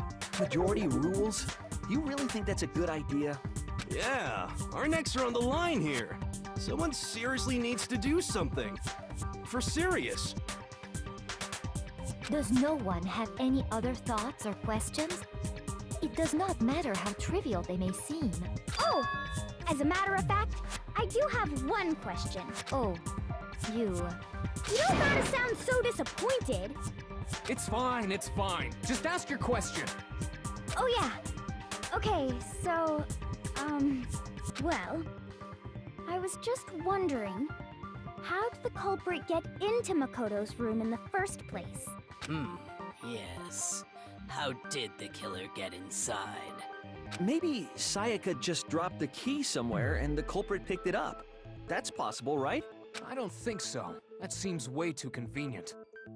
K: Majority rules? You really think that's a good idea?
D: Yeah, our necks are on the line here. Someone seriously needs to do something. For serious.
H: Does no one have any other thoughts or questions? It does not matter how trivial they may seem.
L: Oh! As a matter of fact, I do have one question.
H: Oh, you...
L: You don't gotta sound so disappointed.
C: It's fine, it's fine. Just ask your question.
L: Oh yeah. Okay, so... well... I was just wondering... how did the culprit get into Makoto's room in the first place?
J: Yes. How did the killer get inside?
K: Maybe Sayaka just dropped the key somewhere and the culprit picked it up. That's possible, right?
C: I don't think so. That seems way too convenient.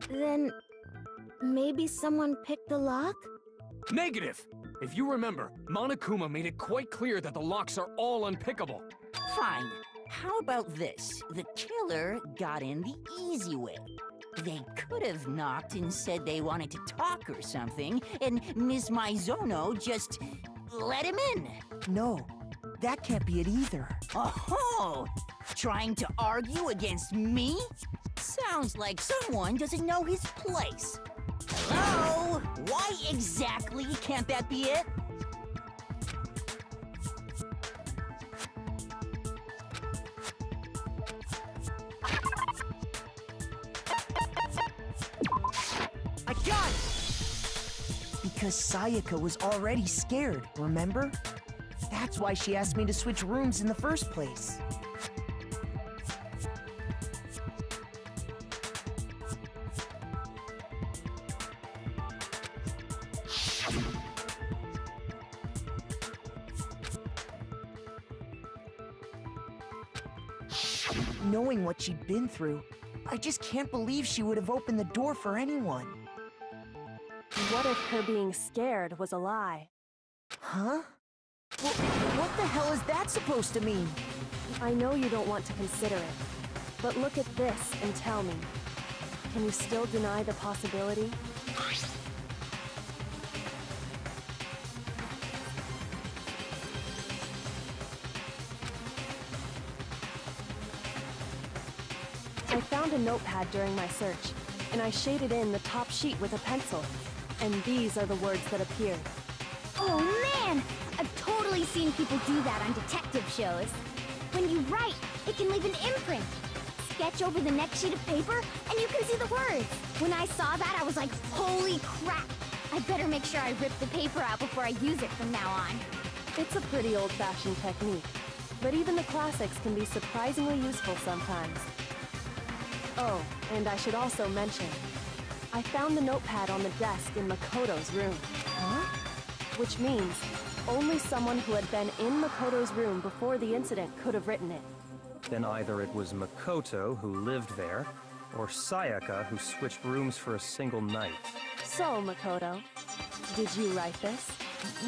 A: Then maybe someone picked the lock?
C: Negative! If you remember, Monokuma made it quite clear that the locks are all unpickable.
B: Fine. How about this? The killer got in the easy way. They could have knocked and said they wanted to talk or something, and Ms. Maizono just let him in.
F: No, that can't be it either.
B: Oh, trying to argue against me? Sounds like someone doesn't know his place. Hello? Why exactly can't that be it?
F: I got it! Because Sayaka was already scared, remember? That's why she asked me to switch rooms in the first place. Knowing what she'd been through, I just can't believe she would have opened the door for anyone.
E: What if her being scared was a lie?
F: Huh? Well, what the hell is that supposed to mean?
E: I know you don't want to consider it, but look at this and tell me. Can you still deny the possibility? I found a notepad during my search, and I shaded in the top sheet with a pencil. And these are the words that appeared.
H: Oh man! I've totally seen people do that on detective shows. When you write, it can leave an imprint. Sketch over the next sheet of paper, and you can see the words. When I saw that, I was like, holy crap! I better make sure I rip the paper out before I use it from now on.
E: It's a pretty old-fashioned technique, but even the classics can be surprisingly useful sometimes. Oh, and I should also mention, I found the notepad on the desk in Makoto's room.
H: Huh?
E: Which means only someone who had been in Makoto's room before the incident could have written it.
I: Then either it was Makoto who lived there, or Sayaka who switched rooms for a single night.
E: So, Makoto, did you write this?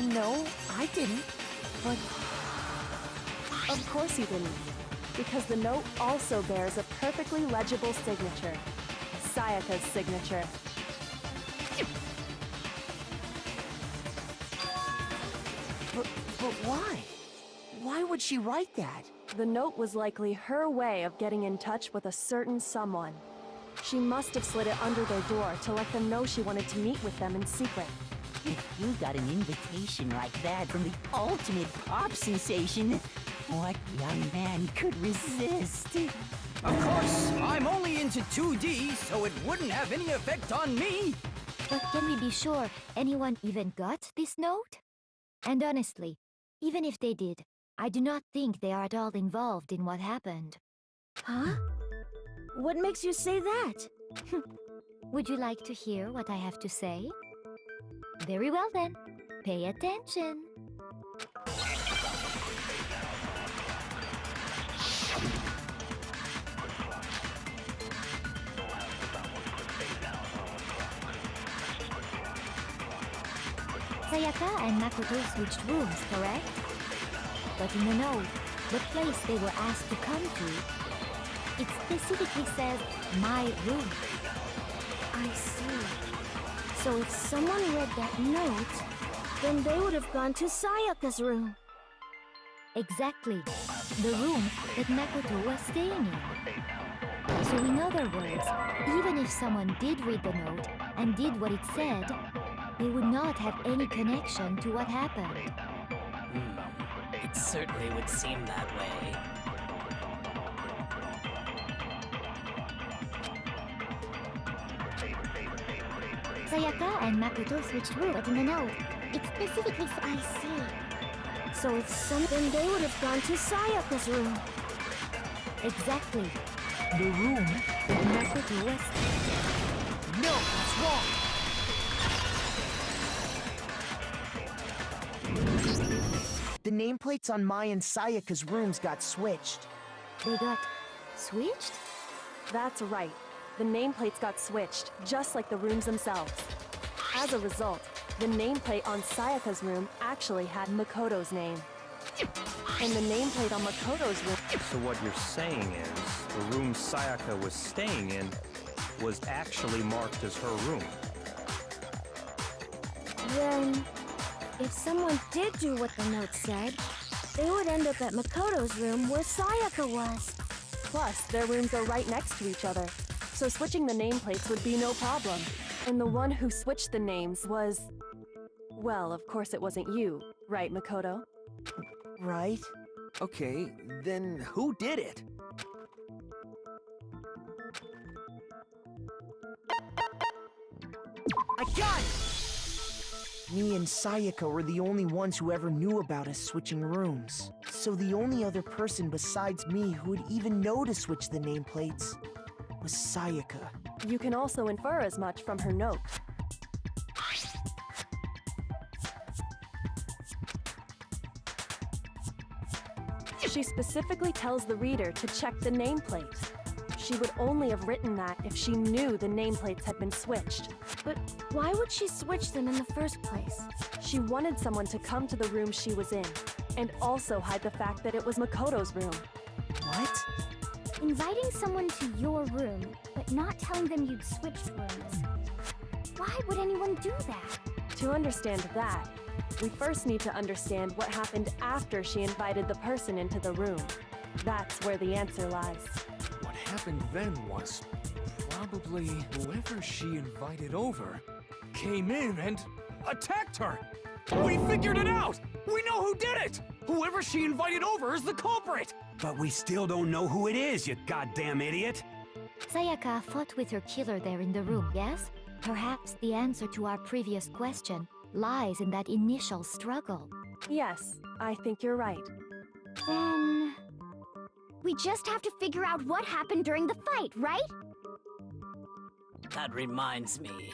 F: No, I didn't.
E: But... Of course you didn't, because the note also bears a perfectly legible signature. Sayaka's signature.
F: But why? Why would she write that?
E: The note was likely her way of getting in touch with a certain someone. She must have slid it under their door to let them know she wanted to meet with them in secret.
B: If you got an invitation like that from the ultimate pop sensation, what young man could resist?
M: Of course, I'm only into 2D, so it wouldn't have any effect on me.
H: But can we be sure anyone even got this note? And honestly, even if they did, I do not think they are at all involved in what happened.
A: Huh? What makes you say that?
H: Would you like to hear what I have to say? Very well then. Pay attention. Sayaka and Makoto switched rooms, correct? But in the note, the place they were asked to come to, it specifically says, my room.
A: I see. So if someone read that note, then they would have gone to Sayaka's room.
H: Exactly. The room that Makoto was staying in. So in other words, even if someone did read the note and did what it said, they would not have any connection to what happened.
J: It certainly would seem that way.
H: Sayaka and Makoto switched rooms, but in the note, it specifically says, I see.
A: So if then they would have gone to Sayaka's room.
H: Exactly. The room that Makoto was staying.
F: No, that's wrong. The nameplates on my and Sayaka's rooms got switched.
H: They got switched?
E: That's right. The nameplates got switched, just like the rooms themselves. As a result, the nameplate on Sayaka's room actually had Makoto's name. And the nameplate on Makoto's room...
I: So what you're saying is, the room Sayaka was staying in was actually marked as her room.
A: Then, if someone did do what the note said, they would end up at Makoto's room where Sayaka was.
E: Plus, their rooms are right next to each other, so switching the nameplates would be no problem. And the one who switched the names was... Well, of course it wasn't you, right, Makoto?
F: Right?
K: Okay, then who did it?
F: I got it! Me and Sayaka were the only ones who ever knew about us switching rooms. So the only other person besides me who would even know to switch the nameplates was Sayaka.
E: You can also infer as much from her note. She specifically tells the reader to check the nameplate. She would only have written that if she knew the nameplates had been switched.
A: But why would she switch them in the first place?
E: She wanted someone to come to the room she was in, and also hide the fact that it was Makoto's room.
F: What?
H: Inviting someone to your room, but not telling them you'd switched rooms. Why would anyone do that?
E: To understand that, we first need to understand what happened after she invited the person into the room. That's where the answer lies.
C: What happened then was probably whoever she invited over came in and attacked her. We figured it out! We know who did it! Whoever she invited over is the culprit!
G: But we still don't know who it is, you goddamn idiot!
H: Sayaka fought with her killer there in the room, yes? Perhaps the answer to our previous question lies in that initial struggle.
E: Yes, I think you're right.
L: Then... we just have to figure out what happened during the fight, right?
J: That reminds me.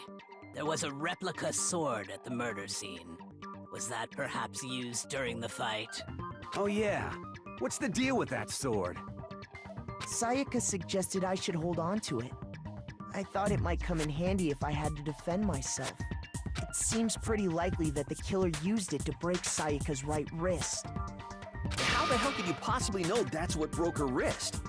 J: There was a replica sword at the murder scene. Was that perhaps used during the fight?
G: Oh yeah. What's the deal with that sword?
F: Sayaka suggested I should hold on to it. I thought it might come in handy if I had to defend myself. It seems pretty likely that the killer used it to break Sayaka's right wrist.
K: How the hell could you possibly know that's what broke her wrist?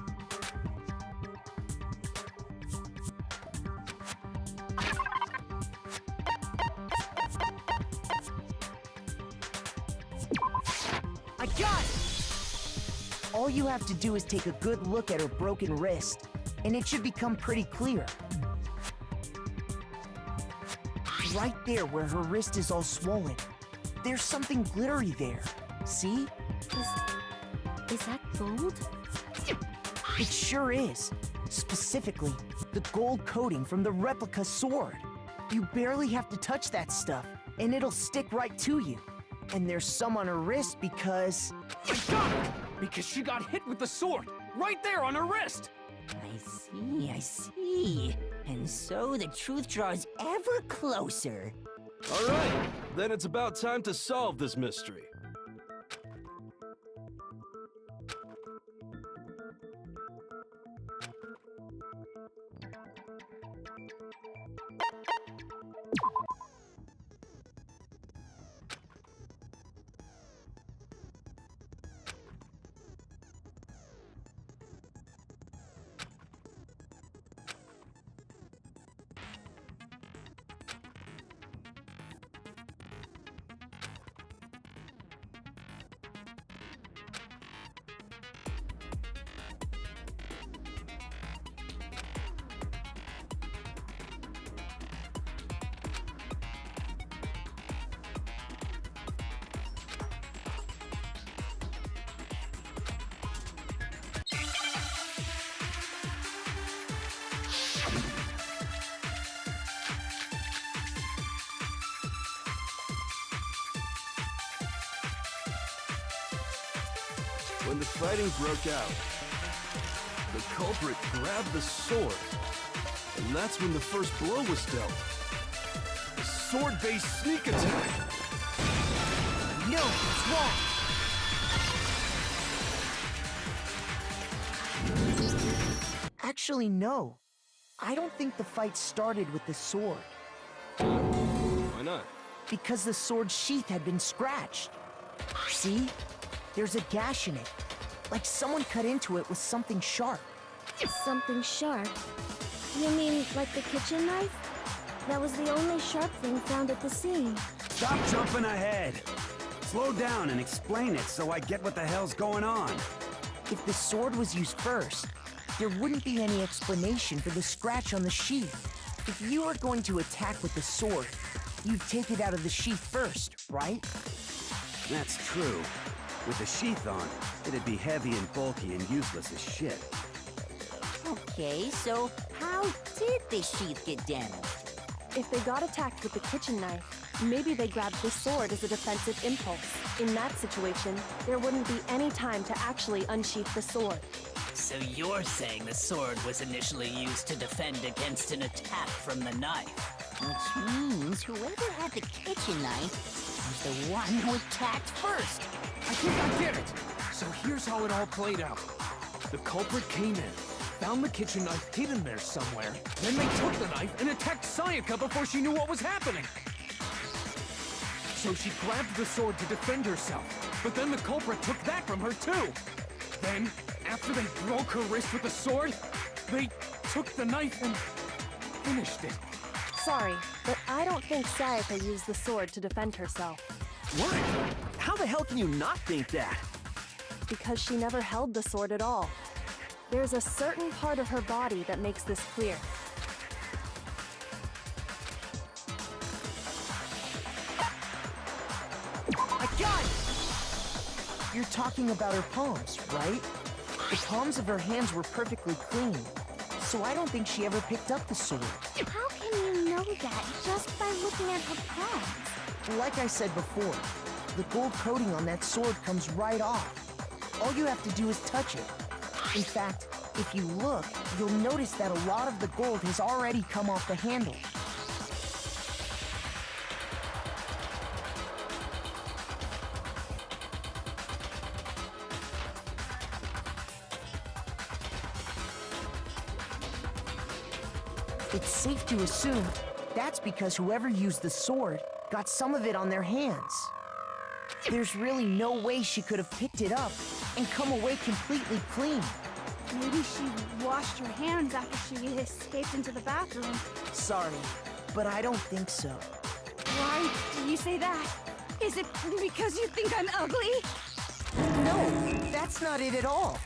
F: I got it! All you have to do is take a good look at her broken wrist, and it should become pretty clear. Right there where her wrist is all swollen, there's something glittery there. See?
A: Is that gold?
F: It sure is. Specifically, the gold coating from the replica sword. You barely have to touch that stuff, and it'll stick right to you. And there's some on her wrist because...
C: I got it! Because she got hit with the sword! Right there on her wrist!
B: I see. And so the truth draws ever closer.
D: All right, then it's about time to solve this mystery. When the fighting broke out, the culprit grabbed the sword, and that's when the first blow was dealt. A sword-based sneak attack!
F: No, it's wrong! Actually, no. I don't think the fight started with the sword.
D: Why not?
F: Because the sword's sheath had been scratched. See? There's a gash in it. Like someone cut into it with something sharp.
A: Something sharp? You mean like the kitchen knife? That was the only sharp thing found at the scene.
G: Stop jumping ahead! Slow down and explain it so I get what the hell's going on.
F: If the sword was used first, there wouldn't be any explanation for the scratch on the sheath. If you are going to attack with the sword, you'd take it out of the sheath first, right?
G: That's true. With the sheath on, it'd be heavy and bulky and useless as shit.
B: Okay, so how did the sheath get damaged?
E: If they got attacked with the kitchen knife, maybe they grabbed the sword as a defensive impulse. In that situation, there wouldn't be any time to actually unsheath the sword.
J: So you're saying the sword was initially used to defend against an attack from the knife?
B: Which means whoever had the kitchen knife was the one who attacked first.
C: I think I get it! So here's how it all played out. The culprit came in, found the kitchen knife hidden there somewhere, then they took the knife and attacked Sayaka before she knew what was happening. So she grabbed the sword to defend herself, but then the culprit took that from her too. Then, after they broke her wrist with the sword, they took the knife and finished it.
E: Sorry, but I don't think Sayaka used the sword to defend herself.
K: What? How the hell can you not think that?
E: Because she never held the sword at all. There's a certain part of her body that makes this clear.
F: got it! You're talking about her palms, right? The palms of her hands were perfectly clean, so I don't think she ever picked up the sword.
L: How can you know that just by looking at her palms?
F: Like I said before, the gold coating on that sword comes right off. All you have to do is touch it. In fact, if you look, you'll notice that a lot of the gold has already come off the handle. It's safe to assume that's because whoever used the sword got some of it on their hands. There's really no way she could have picked it up and come away completely clean.
A: Maybe she washed her hands after she escaped into the bathroom.
F: Sorry, but I don't think so.
A: Why do you say that? Is it because you think I'm ugly?
F: No, that's not it at all.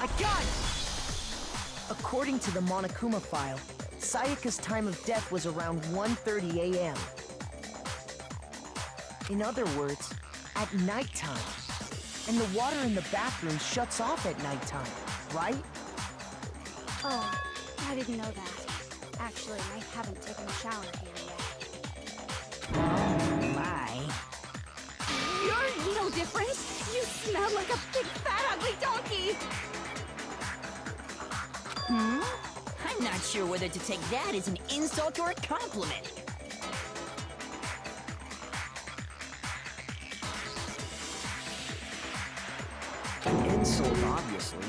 F: I got it! According to the Monokuma file, Sayaka's time of death was around 1:30 a.m. In other words, at nighttime. And the water in the bathroom shuts off at nighttime, right?
A: Oh, I didn't know that. Actually, I haven't taken a shower here yet.
B: Oh my.
A: You're no different. You smell like a big fat ugly donkey.
B: I'm not sure whether to take that as an insult or a compliment.
K: An insult, obviously.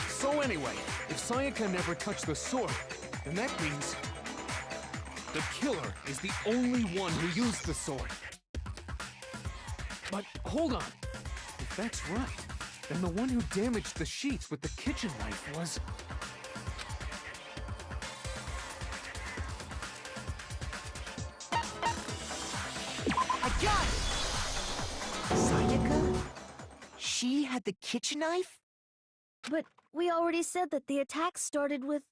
C: So anyway, if Sayaka never touched the sword, then that means the killer is the only one who used the sword. But hold on. If that's right, then the one who damaged the sheets with the kitchen knife was...
F: I got it! Sayaka? She had the kitchen knife?
A: But we already said that the attack started with...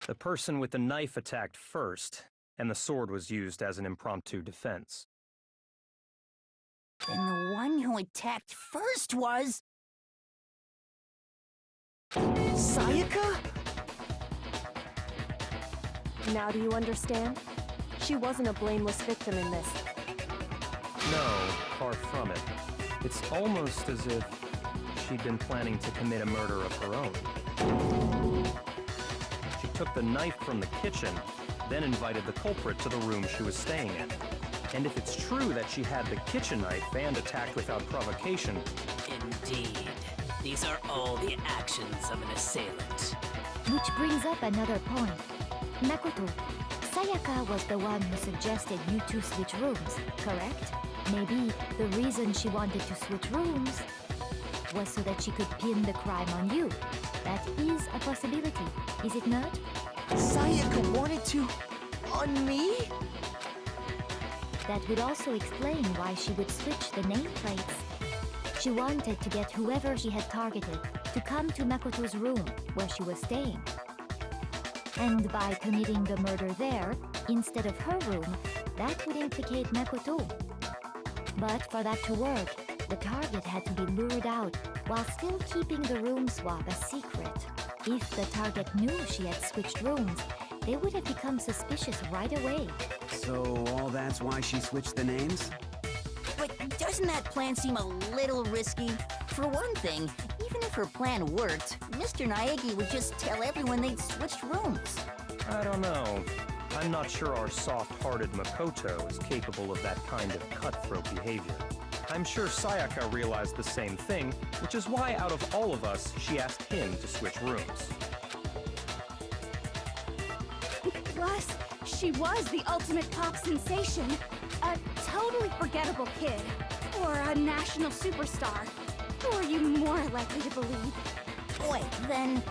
I: The person with the knife attacked first, and the sword was used as an impromptu defense.
B: Then the one who attacked first was...
F: Sayaka?
E: Now do you understand? She wasn't a blameless victim in this.
I: No, far from it. It's almost as if she'd been planning to commit a murder of her own. She took the knife from the kitchen, then invited the culprit to the room she was staying in. And if it's true that she had the kitchen knife and attacked without provocation...
J: Indeed. These are all the actions of an assailant.
H: Which brings up another point. Makoto, Sayaka was the one who suggested you two switch rooms, correct? Maybe the reason she wanted to switch rooms was so that she could pin the crime on you. That is a possibility, is it not?
F: Sayaka wanted to... on me?
H: That would also explain why she would switch the nameplates. She wanted to get whoever she had targeted to come to Makoto's room where she was staying. And by committing the murder there, instead of her room, that would implicate Makoto. But for that to work, the target had to be lured out while still keeping the room swap a secret. If the target knew she had switched rooms, they would have become suspicious right away.
G: So all that's why she switched the names?
B: But doesn't that plan seem a little risky? For one thing, even if her plan worked, Mr. Naegi would just tell everyone they'd switched rooms.
I: I don't know. I'm not sure our soft-hearted Makoto is capable of that kind of cutthroat behavior. I'm sure Sayaka realized the same thing, which is why out of all of us, she asked him to switch rooms.
A: Plus, she was the ultimate pop sensation. A totally forgettable kid. Or a national superstar. Who are you more likely to believe?
B: Wait, then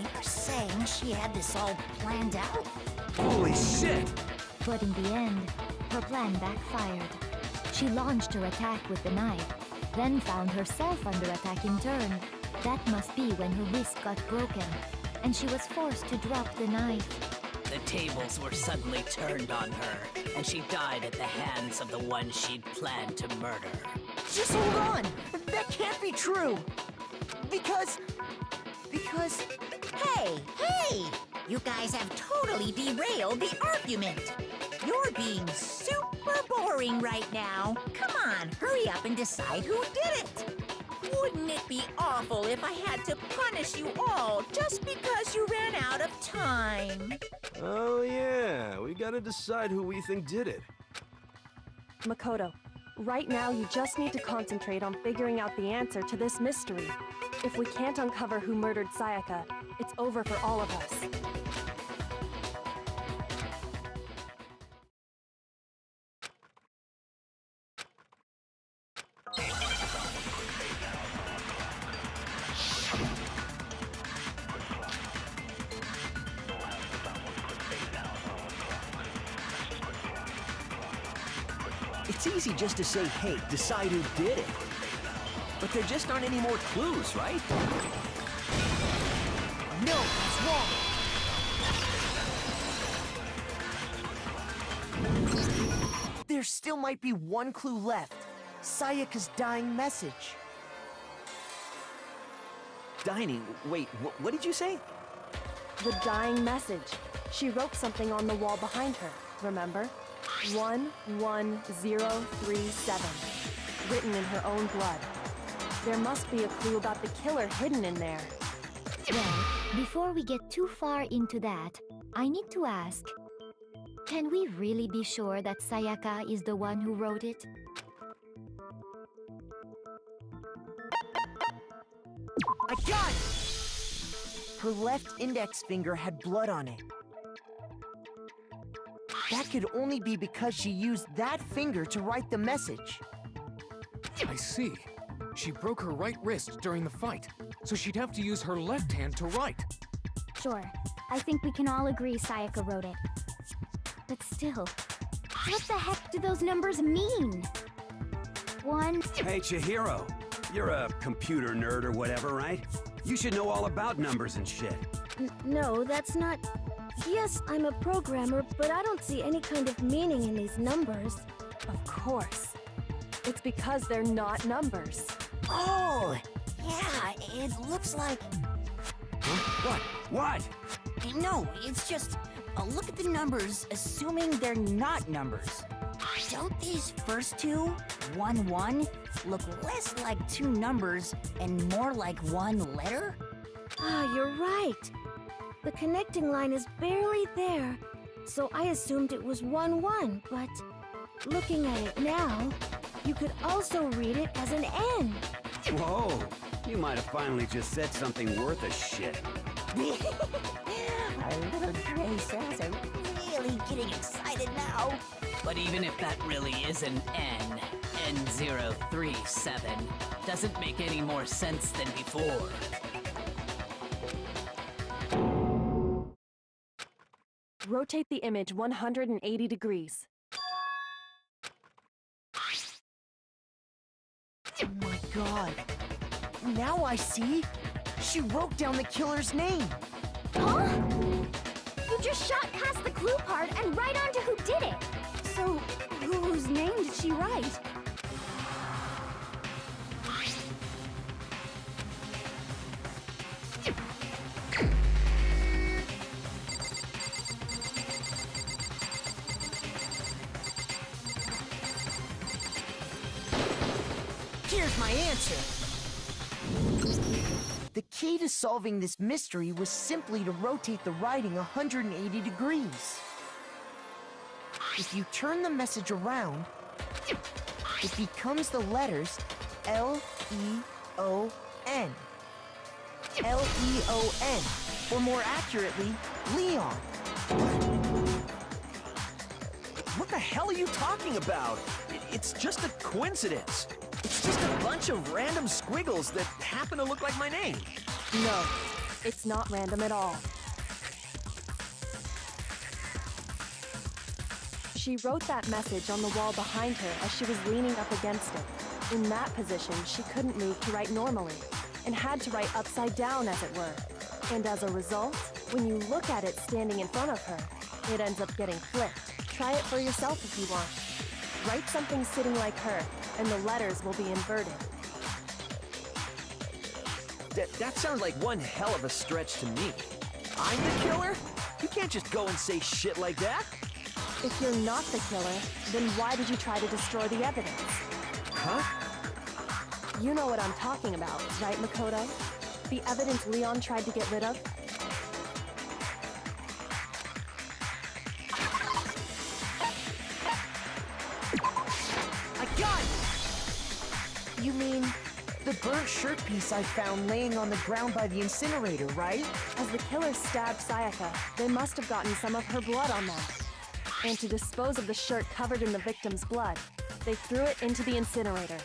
B: you're saying she had this all planned out?
G: Holy shit!
H: But in the end, her plan backfired. She launched her attack with the knife, then found herself under attack in turn. That must be when her wrist got broken. and she was forced to drop the knife.
J: The tables were suddenly turned on her, and she died at the hands of the one she'd planned to murder.
F: Just hold on! That can't be true! Because...
B: Hey, hey! You guys have totally derailed the argument. You're being super boring right now. Come on, hurry up and decide who did it. Wouldn't it be awful if I had to punish you all just because you ran out of time?
D: Oh yeah, we gotta decide who we think did it.
E: Makoto, right now you just need to concentrate on figuring out the answer to this mystery. If we can't uncover who murdered Sayaka, it's over for all of us.
K: It's easy just to say, hey, decide who did it. But there just aren't any more clues, right?
F: No, that's wrong! There still might be one clue left. Sayaka's dying message.
K: Dining, wait, what did you say?
E: The dying message. She wrote something on the wall behind her, remember? 11037. Written in her own blood. There must be a clue about the killer hidden in there.
H: Well, before we get too far into that, I need to ask, can we really be sure that Sayaka is the one who wrote it?
F: I got it! Her left index finger had blood on it. That could only be because she used that finger to write the message.
C: I see. She broke her right wrist during the fight, so she'd have to use her left hand to write.
H: Sure, I think we can all agree Sayaka wrote it. But still, what the heck do those numbers mean?
G: Hey, Chihiro. You're a computer nerd or whatever, right? You should know all about numbers and shit.
A: No, that's not... Yes, I'm a programmer, but I don't see any kind of meaning in these numbers.
E: Of course. It's because they're not numbers.
B: Oh, yeah, it looks like...
G: Huh? What?
B: No, it's just... look at the numbers, assuming they're not numbers. Don't these first two, 1, 1, look less like two numbers and more like one letter?
A: Ah, you're right. The connecting line is barely there, so I assumed it was 1, 1, but looking at it now, you could also read it as an N.
G: Whoa, you might have finally just said something worth a shit.
B: Our little gray cells are really getting excited now.
J: But even if that really is an N, N037, doesn't make any more sense than before.
E: Rotate the image 180 degrees.
F: Oh my god. Now I see. She wrote down the killer's name.
H: Huh? You just shot past the clue part and right onto who did it.
A: So, whose name did she write?
F: Here's my answer. The key to solving this mystery was simply to rotate the writing 180 degrees. If you turn the message around, it becomes the letters L-E-O-N. L-E-O-N, or more accurately, Leon.
K: What the hell are you talking about? It's just a coincidence. It's just a bunch of random squiggles that happen to look like my name.
E: No, it's not random at all. She wrote that message on the wall behind her as she was leaning up against it. In that position, she couldn't move to write normally, and had to write upside down, as it were. And as a result, when you look at it standing in front of her, it ends up getting flipped. Try it for yourself if you want. Write something sitting like her, and the letters will be inverted.
K: That sounds like one hell of a stretch to me. I'm the killer? You can't just go and say shit like that.
E: If you're not the killer, then why did you try to destroy the evidence?
K: Huh?
E: You know what I'm talking about, right, Makoto? The evidence Leon tried to get rid of?
F: I got it! You mean the burnt shirt piece I found laying on the ground by the incinerator, right?
E: As the killer stabbed Sayaka, they must have gotten some of her blood on them. And to dispose of the shirt covered in the victim's blood, they threw it into the incinerator.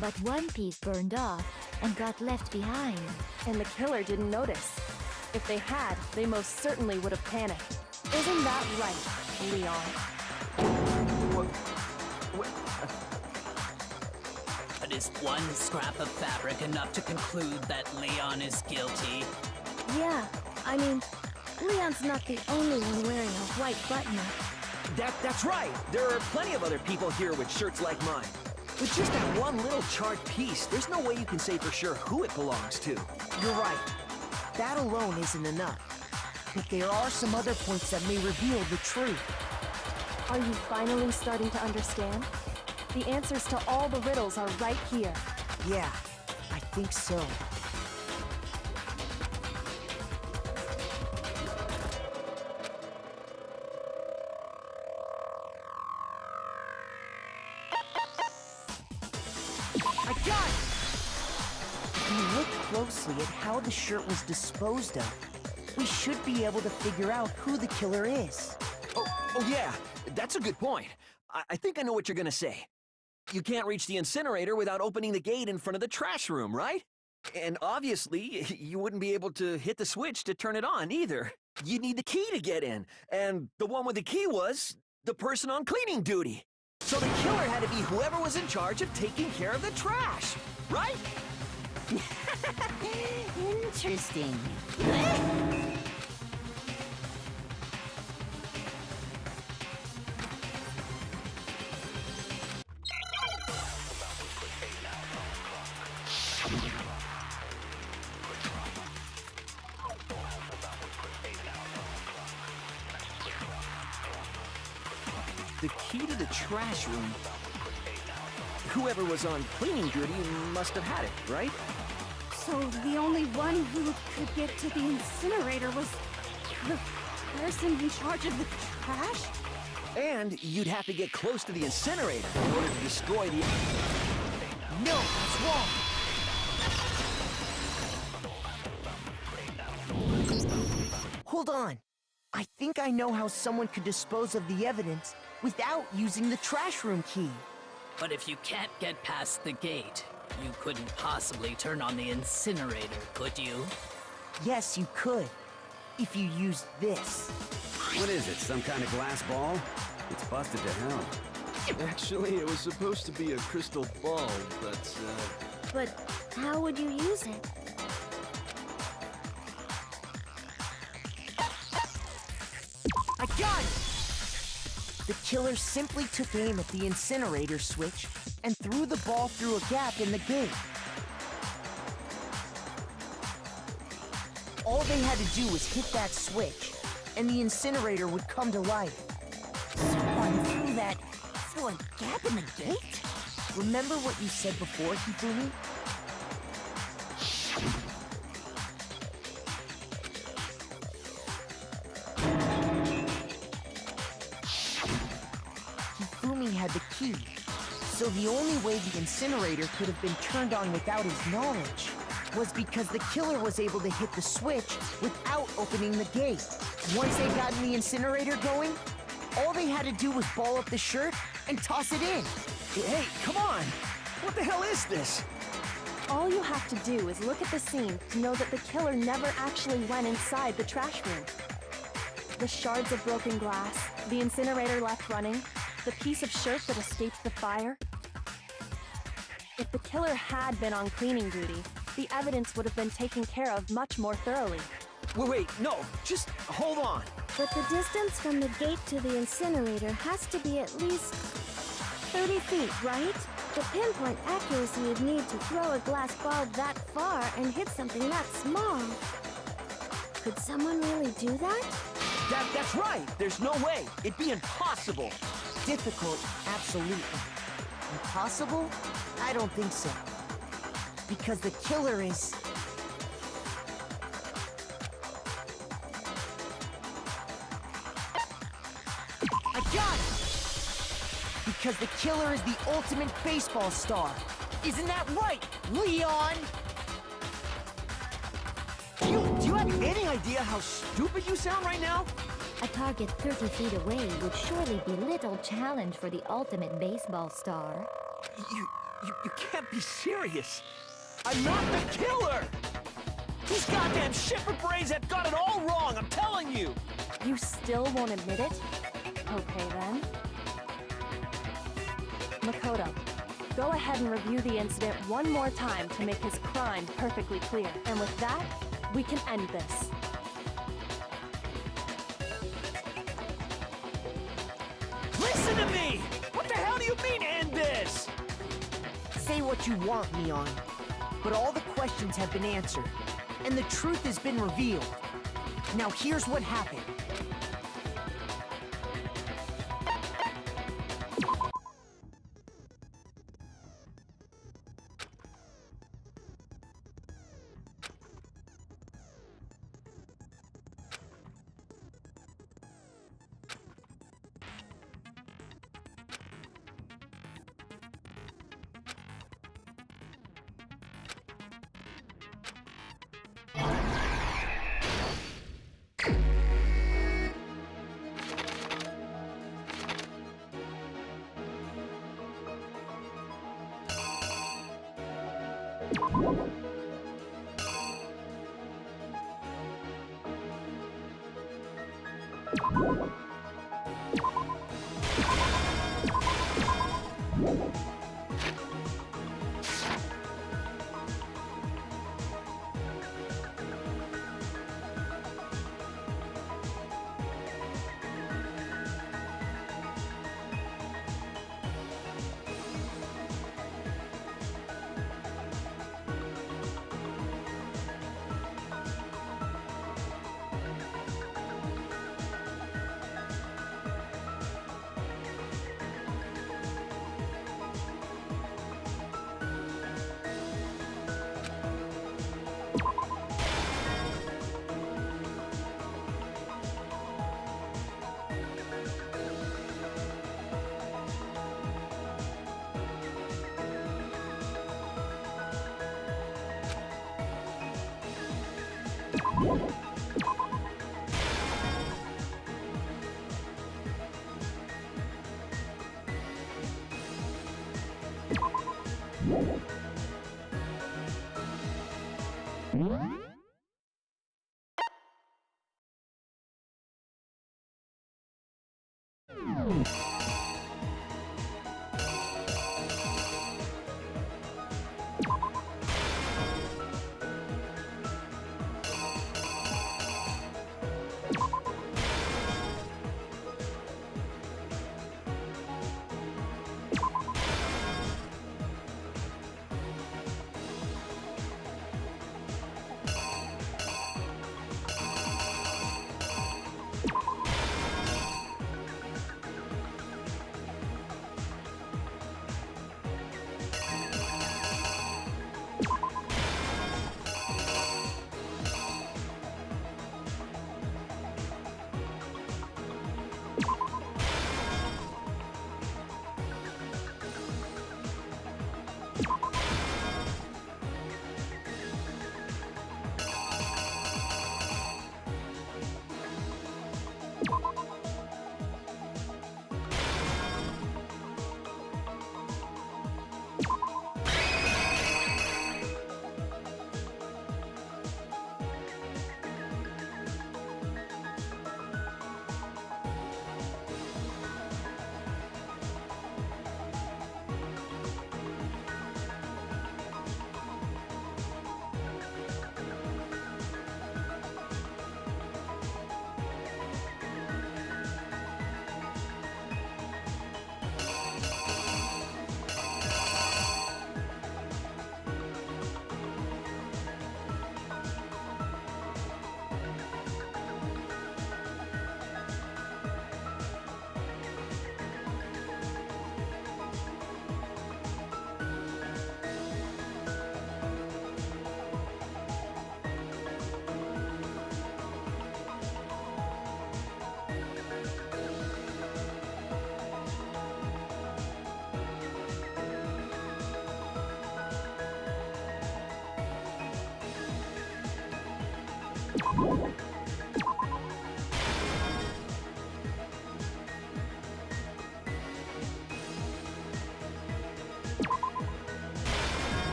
H: But one piece burned off and got left behind.
E: And the killer didn't notice. If they had, they most certainly would have panicked. Isn't that right, Leon?
J: But is one scrap of fabric enough to conclude that Leon is guilty?
A: Yeah, I mean, Leon's not the only one wearing a white button-up.
K: That's right. There are plenty of other people here with shirts like mine. With just that one little charred piece, there's no way you can say for sure who it belongs to.
F: You're right. That alone isn't enough. But there are some other points that may reveal the truth.
E: Are you finally starting to understand? The answers to all the riddles are right here.
F: Yeah, I think so. I got it! If you look closely at how the shirt was disposed of, we should be able to figure out who the killer is.
K: Oh yeah, that's a good point. I think I know what you're gonna say. You can't reach the incinerator without opening the gate in front of the trash room, right? And obviously, you wouldn't be able to hit the switch to turn it on either. You'd need the key to get in, and the one with the key was the person on cleaning duty. So the killer had to be whoever was in charge of taking care of the trash, right?
B: Interesting.
K: The key to the trash room. Whoever was on cleaning duty must have had it, right?
A: So the only one who could get to the incinerator was the person in charge of the trash?
K: And you'd have to get close to the incinerator in order to destroy the...
F: No, that's wrong! Hold on. I think I know how someone could dispose of the evidence without using the trash room key.
J: But if you can't get past the gate, you couldn't possibly turn on the incinerator, could you?
F: Yes, you could. If you used this.
G: What is it, some kind of glass ball? It's busted to hell.
D: Actually, it was supposed to be a crystal ball, but,
A: But how would you use it?
F: I got it! The killer simply took aim at the incinerator switch and threw the ball through a gap in the gate. All they had to do was hit that switch, and the incinerator would come to life.
B: Someone threw that through a gap in the gate?
F: Remember what you said before, Hifumi? Hifumi had the key, so the only way the incinerator could have been turned on without his knowledge was because the killer was able to hit the switch without opening the gate. Once they got the incinerator going, all they had to do was ball up the shirt and toss it in.
K: Hey, come on! What the hell is this?
E: All you have to do is look at the scene to know that the killer never actually went inside the trash room. The shards of broken glass, the incinerator left running, the piece of shirt that escaped the fire. If the killer had been on cleaning duty, the evidence would have been taken care of much more thoroughly.
K: Wait, no, just hold on.
A: But the distance from the gate to the incinerator has to be at least 30 feet, right? The pinpoint accuracy you'd need to throw a glass ball that far and hit something that small. Could someone really do that?
K: That's right. There's no way. It'd be impossible.
F: Difficult, absolutely. Impossible? I don't think so. Because the killer is... I got it! Because the killer is the ultimate baseball star. Isn't that right, Leon? Do you have any idea how stupid you sound right now?
B: A target 30 feet away would surely be little challenge for the ultimate baseball star.
K: You can't be serious. I'm not the killer! These goddamn shipper brains have got it all wrong, I'm telling you!
E: You still won't admit it? Okay then. Makoto, go ahead and review the incident one more time to make his crime perfectly clear. And with that, we can end this.
K: Listen to me! What the hell do you mean, end this?
F: Say what you want, Leon, but all the questions have been answered, and the truth has been revealed. Now here's what happened.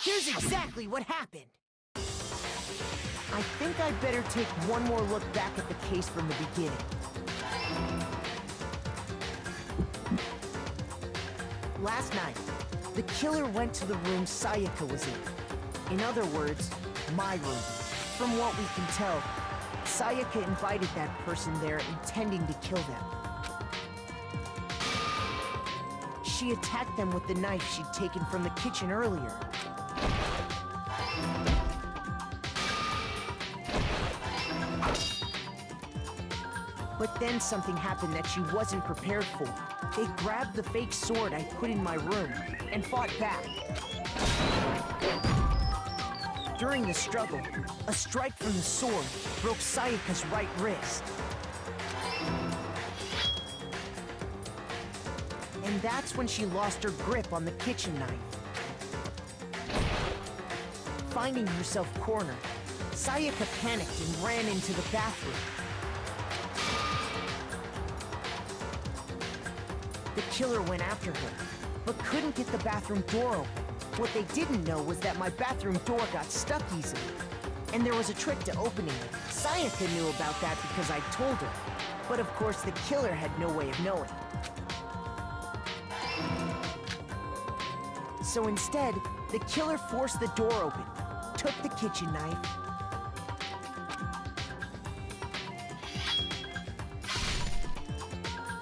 F: Here's exactly what happened. I think I'd better take one more look back at the case from the beginning. Last night, the killer went to the room Sayaka was in. In other words, my room. From what we can tell, Sayaka invited that person there intending to kill them. She attacked them with the knife she'd taken from the kitchen earlier. But then something happened that she wasn't prepared for. They grabbed the fake sword I put in my room and fought back. During the struggle, a strike from the sword broke Sayaka's right wrist. And that's when she lost her grip on the kitchen knife. Finding herself cornered, Sayaka panicked and ran into the bathroom. The killer went after her, but couldn't get the bathroom door open. What they didn't know was that my bathroom door got stuck easily, and there was a trick to opening it. Sayaka knew about that because I told her, but of course the killer had no way of knowing. So instead, the killer forced the door open, took the kitchen knife,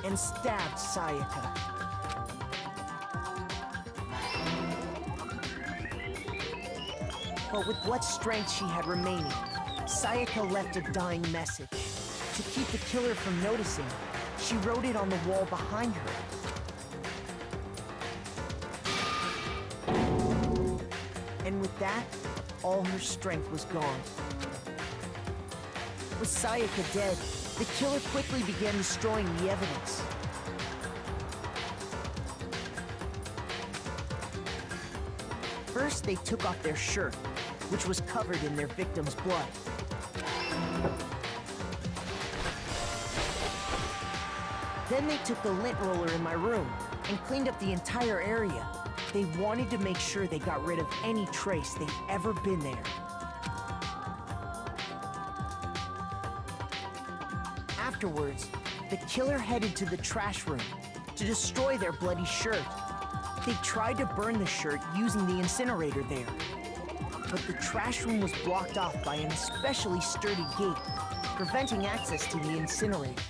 F: and stabbed Sayaka. But with what strength she had remaining, Sayaka left a dying message. To keep the killer from noticing, she wrote it on the wall behind her. And with that, all her strength was gone. With Sayaka dead, the killer quickly began destroying the evidence. First, they took off their shirt, which was covered in their victim's blood. Then they took the lint roller in my room and cleaned up the entire area. They wanted to make sure they got rid of any trace they'd ever been there. Afterwards, the killer headed to the trash room to destroy their bloody shirt. They tried to burn the shirt using the incinerator there, but the trash room was blocked off by an especially sturdy gate, preventing access to the incinerator.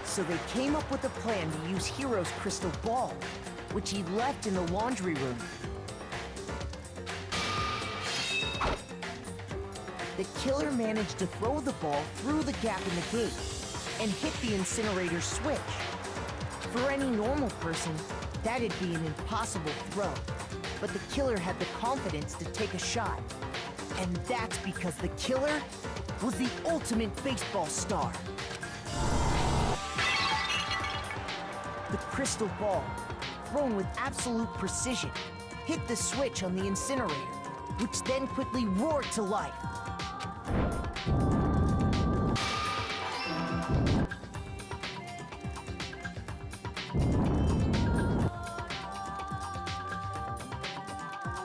F: So they came up with a plan to use Hiro's crystal ball, which he left in the laundry room. The killer managed to throw the ball through the gap in the gate and hit the incinerator switch. For any normal person, that'd be an impossible throw, but the killer had the confidence to take a shot. And that's because the killer was the ultimate baseball star. The crystal ball, thrown with absolute precision, hit the switch on the incinerator, which then quickly roared to life.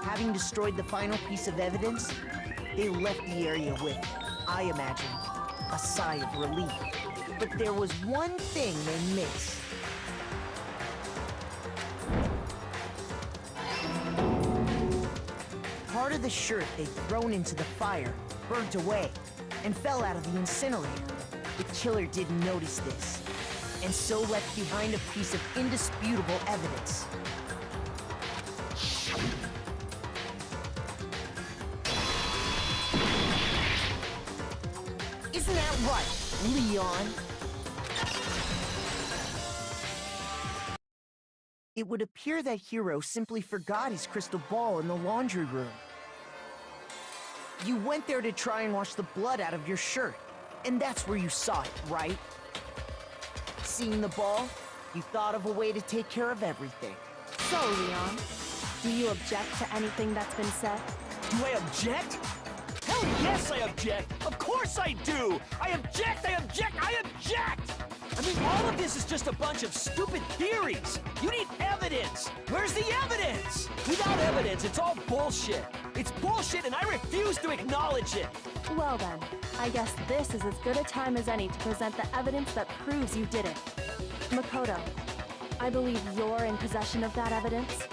F: Having destroyed the final piece of evidence, they left the area with, I imagine, a sigh of relief. But there was one thing they missed. Part of the shirt they'd thrown into the fire burnt away and fell out of the incinerator. The killer didn't notice this, and so left behind a piece of indisputable evidence. Isn't that right, Leon? It would appear that Hiro simply forgot his crystal ball in the laundry room. You went there to try and wash the blood out of your shirt, and that's where you saw it, right? Seeing the ball, you thought of a way to take care of everything.
E: So, Leon, do you object to anything that's been said?
K: Do I object? Hell yes, I object! Of course I do! I object! I object! I object! I mean, all of this is just a bunch of stupid theories! You need evidence! Where's the evidence? Without evidence, it's all bullshit! It's bullshit and I refuse to acknowledge it!
E: Well then, I guess this is as good a time as any to present the evidence that proves you did it. Makoto, I believe you're in possession of that evidence.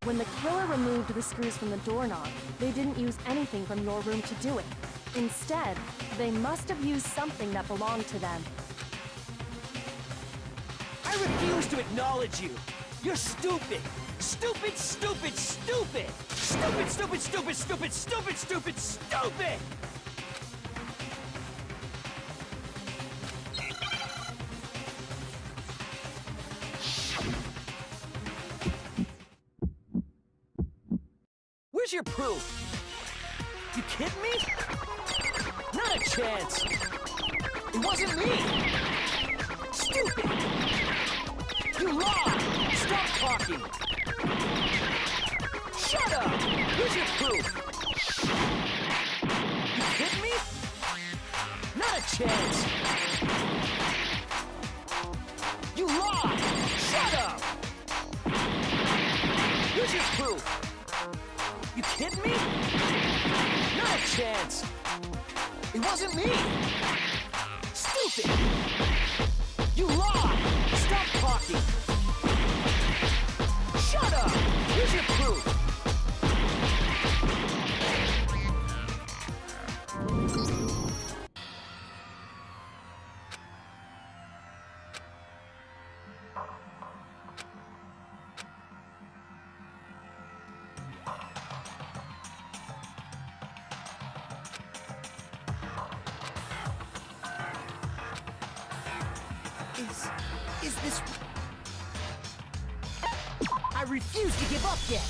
E: When the killer removed the screws from the doorknob, they didn't use anything from your room to do it. Instead, they must have used something that belonged to them.
K: I refuse to acknowledge you! You're stupid! Stupid, stupid, stupid! Stupid, stupid, stupid, stupid, stupid, stupid, stupid! Where's your proof? You kidding me? Not a chance! It wasn't me! Stupid! You lied! Stop talking! Shut up! Where's your proof? You kidding me? Not a chance! You lied! Shut up! Where's your proof? You kidding me? Not a chance! It wasn't me! Stupid! You lied! Stop talking! Shut up! Here's your proof! Is this... I refuse to give up yet!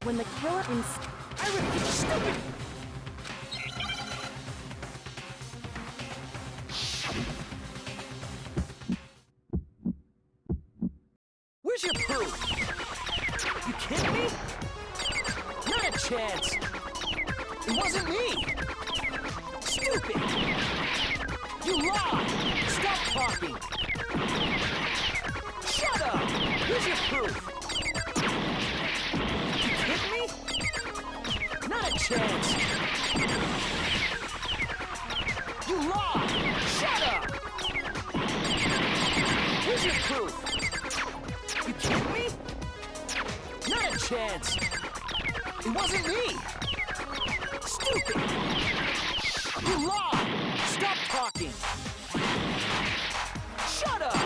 E: when the killer
K: I refuse! Stupid! Where's your proof? You kidding me? Not a chance! It wasn't me! Stupid! You lied! Stop talking! Shut up! Here's your proof! You kidding me? Not a chance! You lied! Shut up! Here's your proof! You kidding me? Not a chance! It wasn't me! Stupid! You lied! Stop talking! Shut up!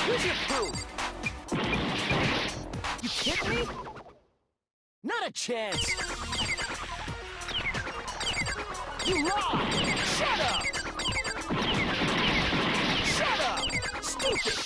K: Here's your proof! You kidding me? Not a chance! You lied! Shut up! Shut up! Stupid!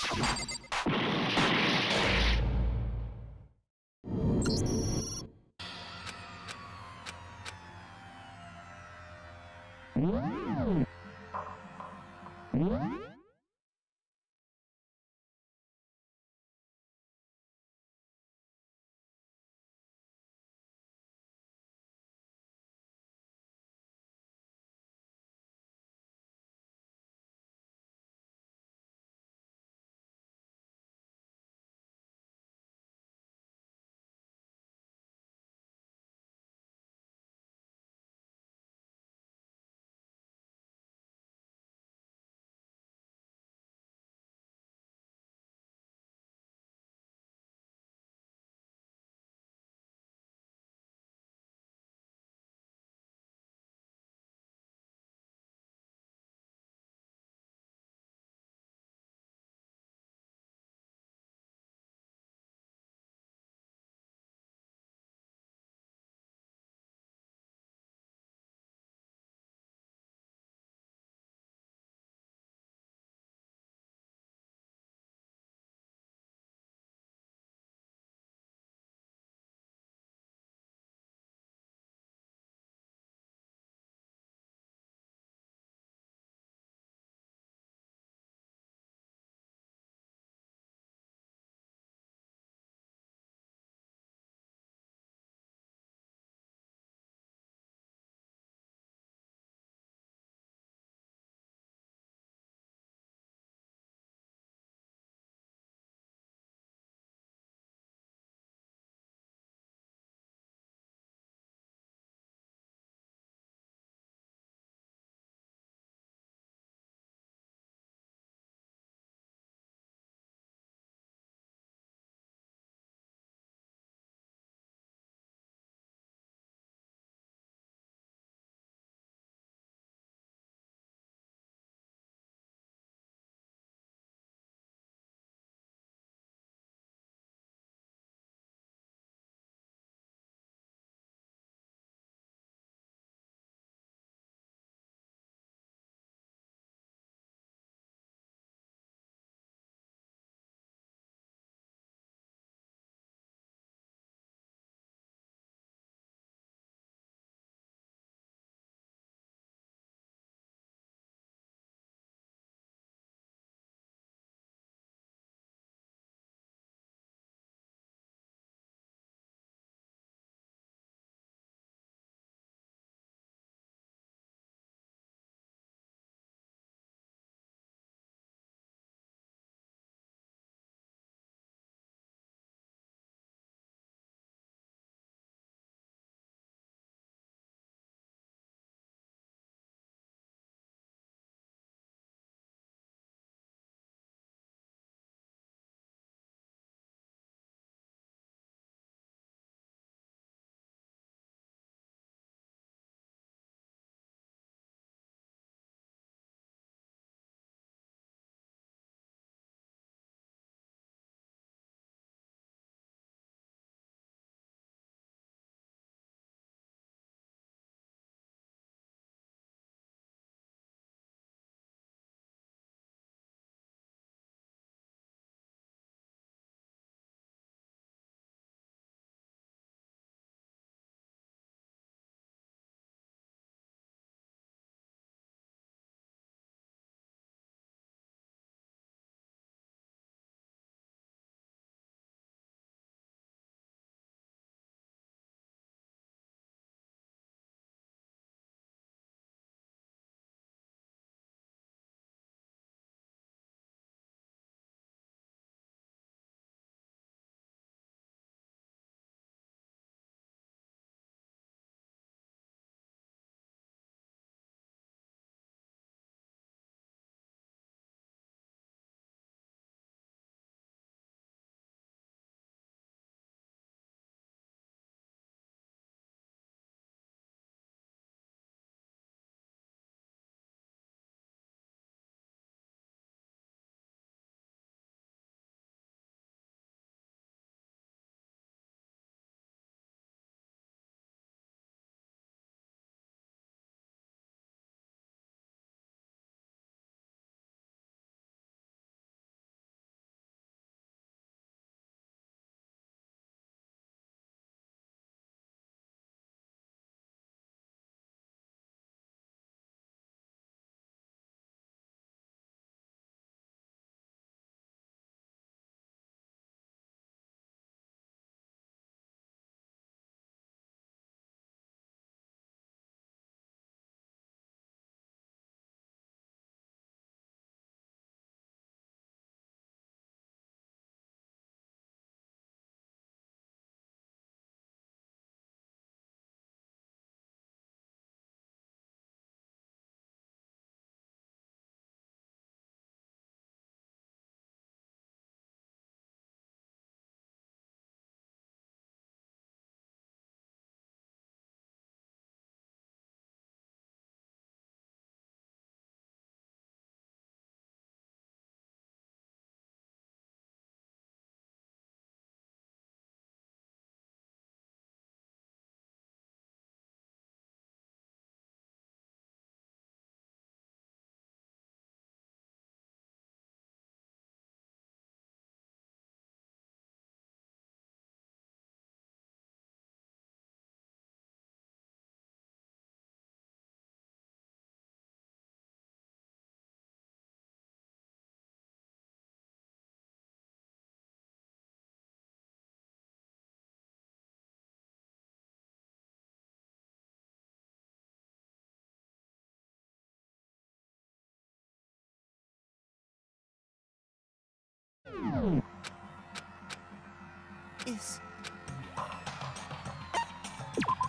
F: Is...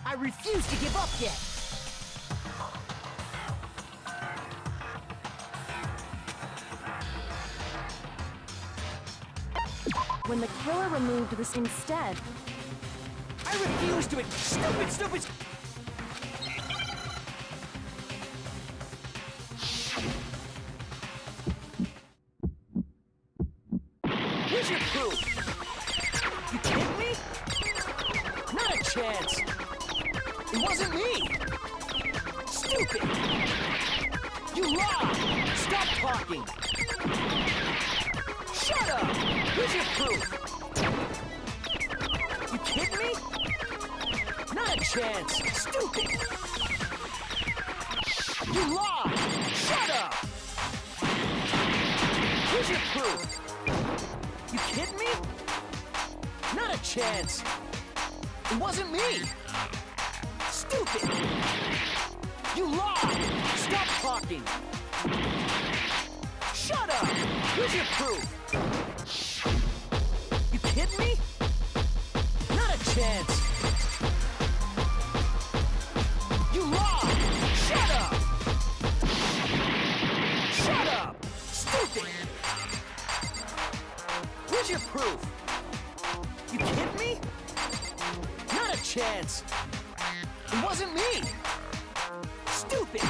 F: I refuse to give up yet!
E: When the killer removed this instead,
F: I refuse to... Stupid, stupid... Here's your proof! You kidding me? Not a chance! It wasn't me! Stupid! You lied! Stop talking! Shut up! Here's your proof! You kidding me? Not a chance! Stupid! You lied! Shut up! Here's your proof! You kidding me? Not a chance! It wasn't me! Stupid! You lied! Stop talking! Shut up! Here's your proof! You kidding me? Not a chance! You lied! Shut up! Shut up! Stupid! Where's your proof? You kidding me? Not a chance! It wasn't me! Stupid!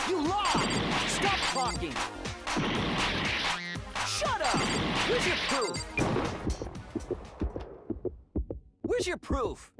F: You lied! Stop talking! Shut up! Where's your proof? Where's your proof?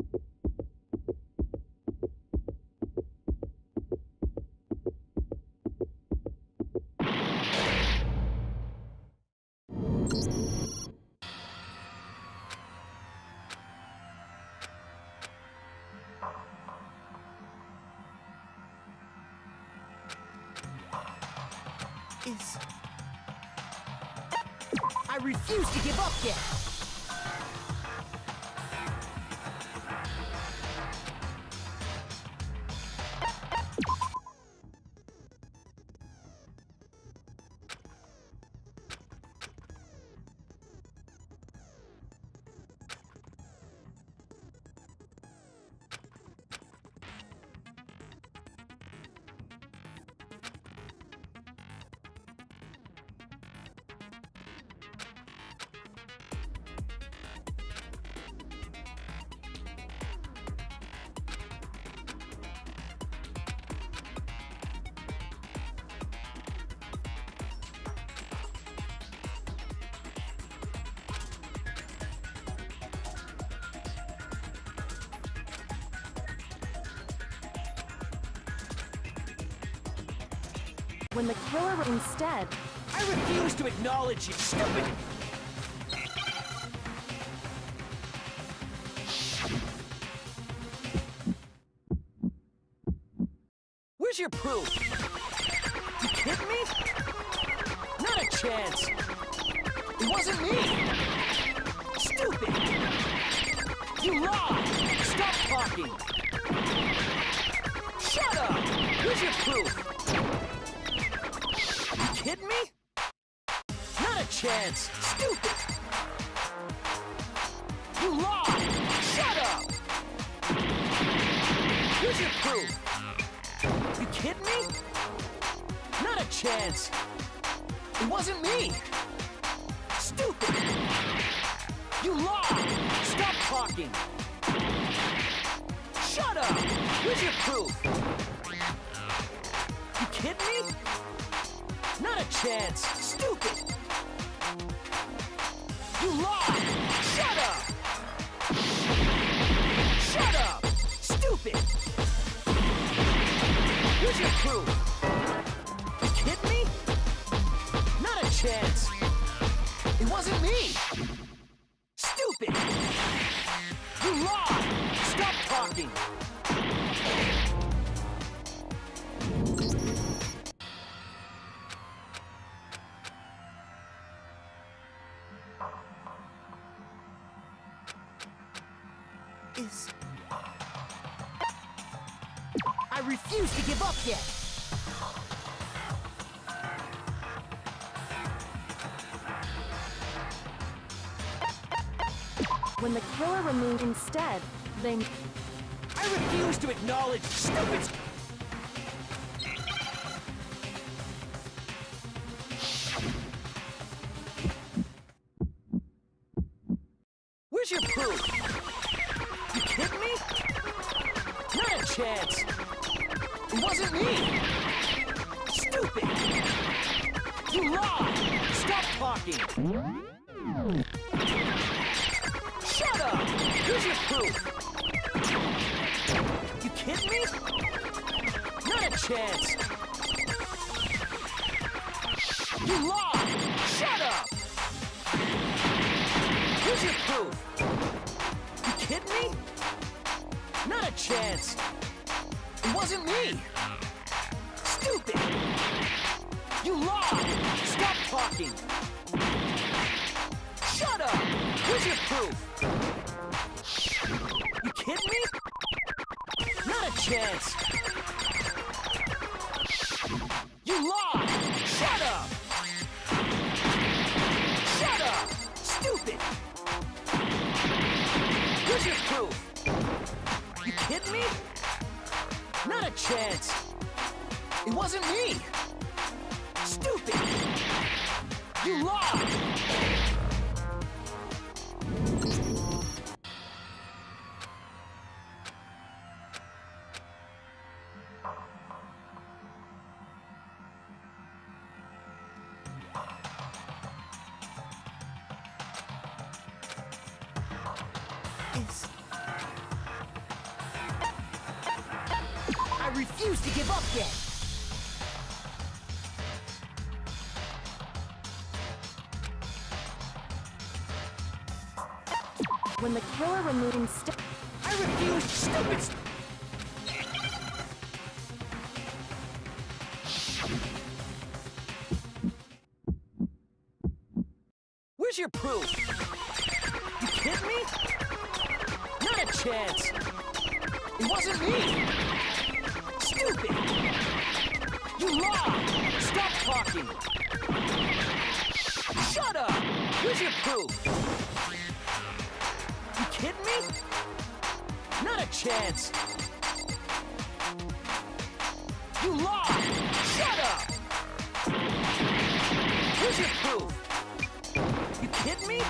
F: I refuse to give up yet!
E: when the killer instead...
F: I refuse to acknowledge you, stupid! Where's your proof? You kidding me? Not a chance! It wasn't me! Stupid! You lied! Stop talking! Shut up! Where's your proof? You kidding me? Not a chance! Stupid! You lied! Shut up! Here's your proof! You kidding me? Not a chance! It wasn't me! Stupid! You lied! Stop talking! Shut up! Where's your proof? You kidding me? Not a chance! Stupid! You lied! Shut up! Shut up! Stupid! Here's your proof! You kidding me? Not a chance! It wasn't me! Stupid! You lied! Stop talking! I refuse to give up yet!
E: When the killer removed instead, they...
M: I refuse to acknowledge stupid... Where's your proof? You kidding me? Not a chance. It wasn't me. Stupid. You lied. Stop talking. Shut up. Here's your proof. You kidding me? Not a chance. You lied. Shut up. Here's your proof. You kidding me? Not a chance. It wasn't me. Stupid. You lied. Stop talking. Shut up. Here's your proof. You kidding me? Not a chance. You lied. Shut up. Shut up. Stupid. Here's your proof. You kidding me? Not a chance. It wasn't me. Stupid. You lied. I refuse to give up yet.
E: When the killer removed instead...
M: I refuse, stupid... Where's your proof? You kidding me? Not a chance. It wasn't me. Stupid. You lied. Stop talking. Shut up. Where's your proof? You kidding me? Not a chance. You lied. Shut up. Where's your proof? You kidding me?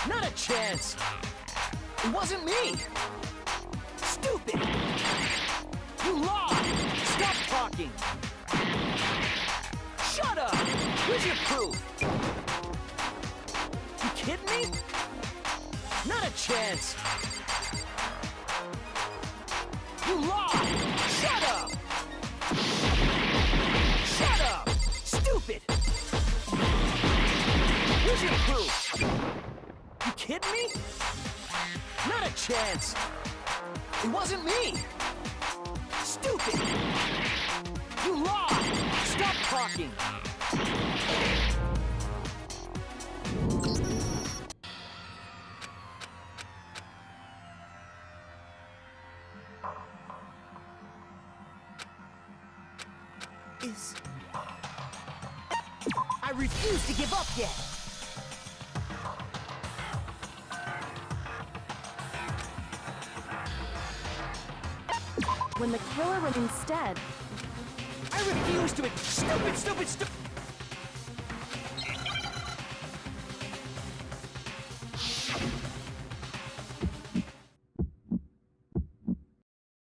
M: Not a chance. It wasn't me. Stupid. You lied. Stop talking. Shut up. Where's your proof? You kidding me? Not a chance. You lied. Shut up. Shut up. Stupid. Where's your proof? You kidding me? Not a chance. It wasn't me. Stupid. You lied. Stop talking. I refuse to give up yet.
E: When the killer removed instead...
M: I refuse to... Stupid, stupid, stupid...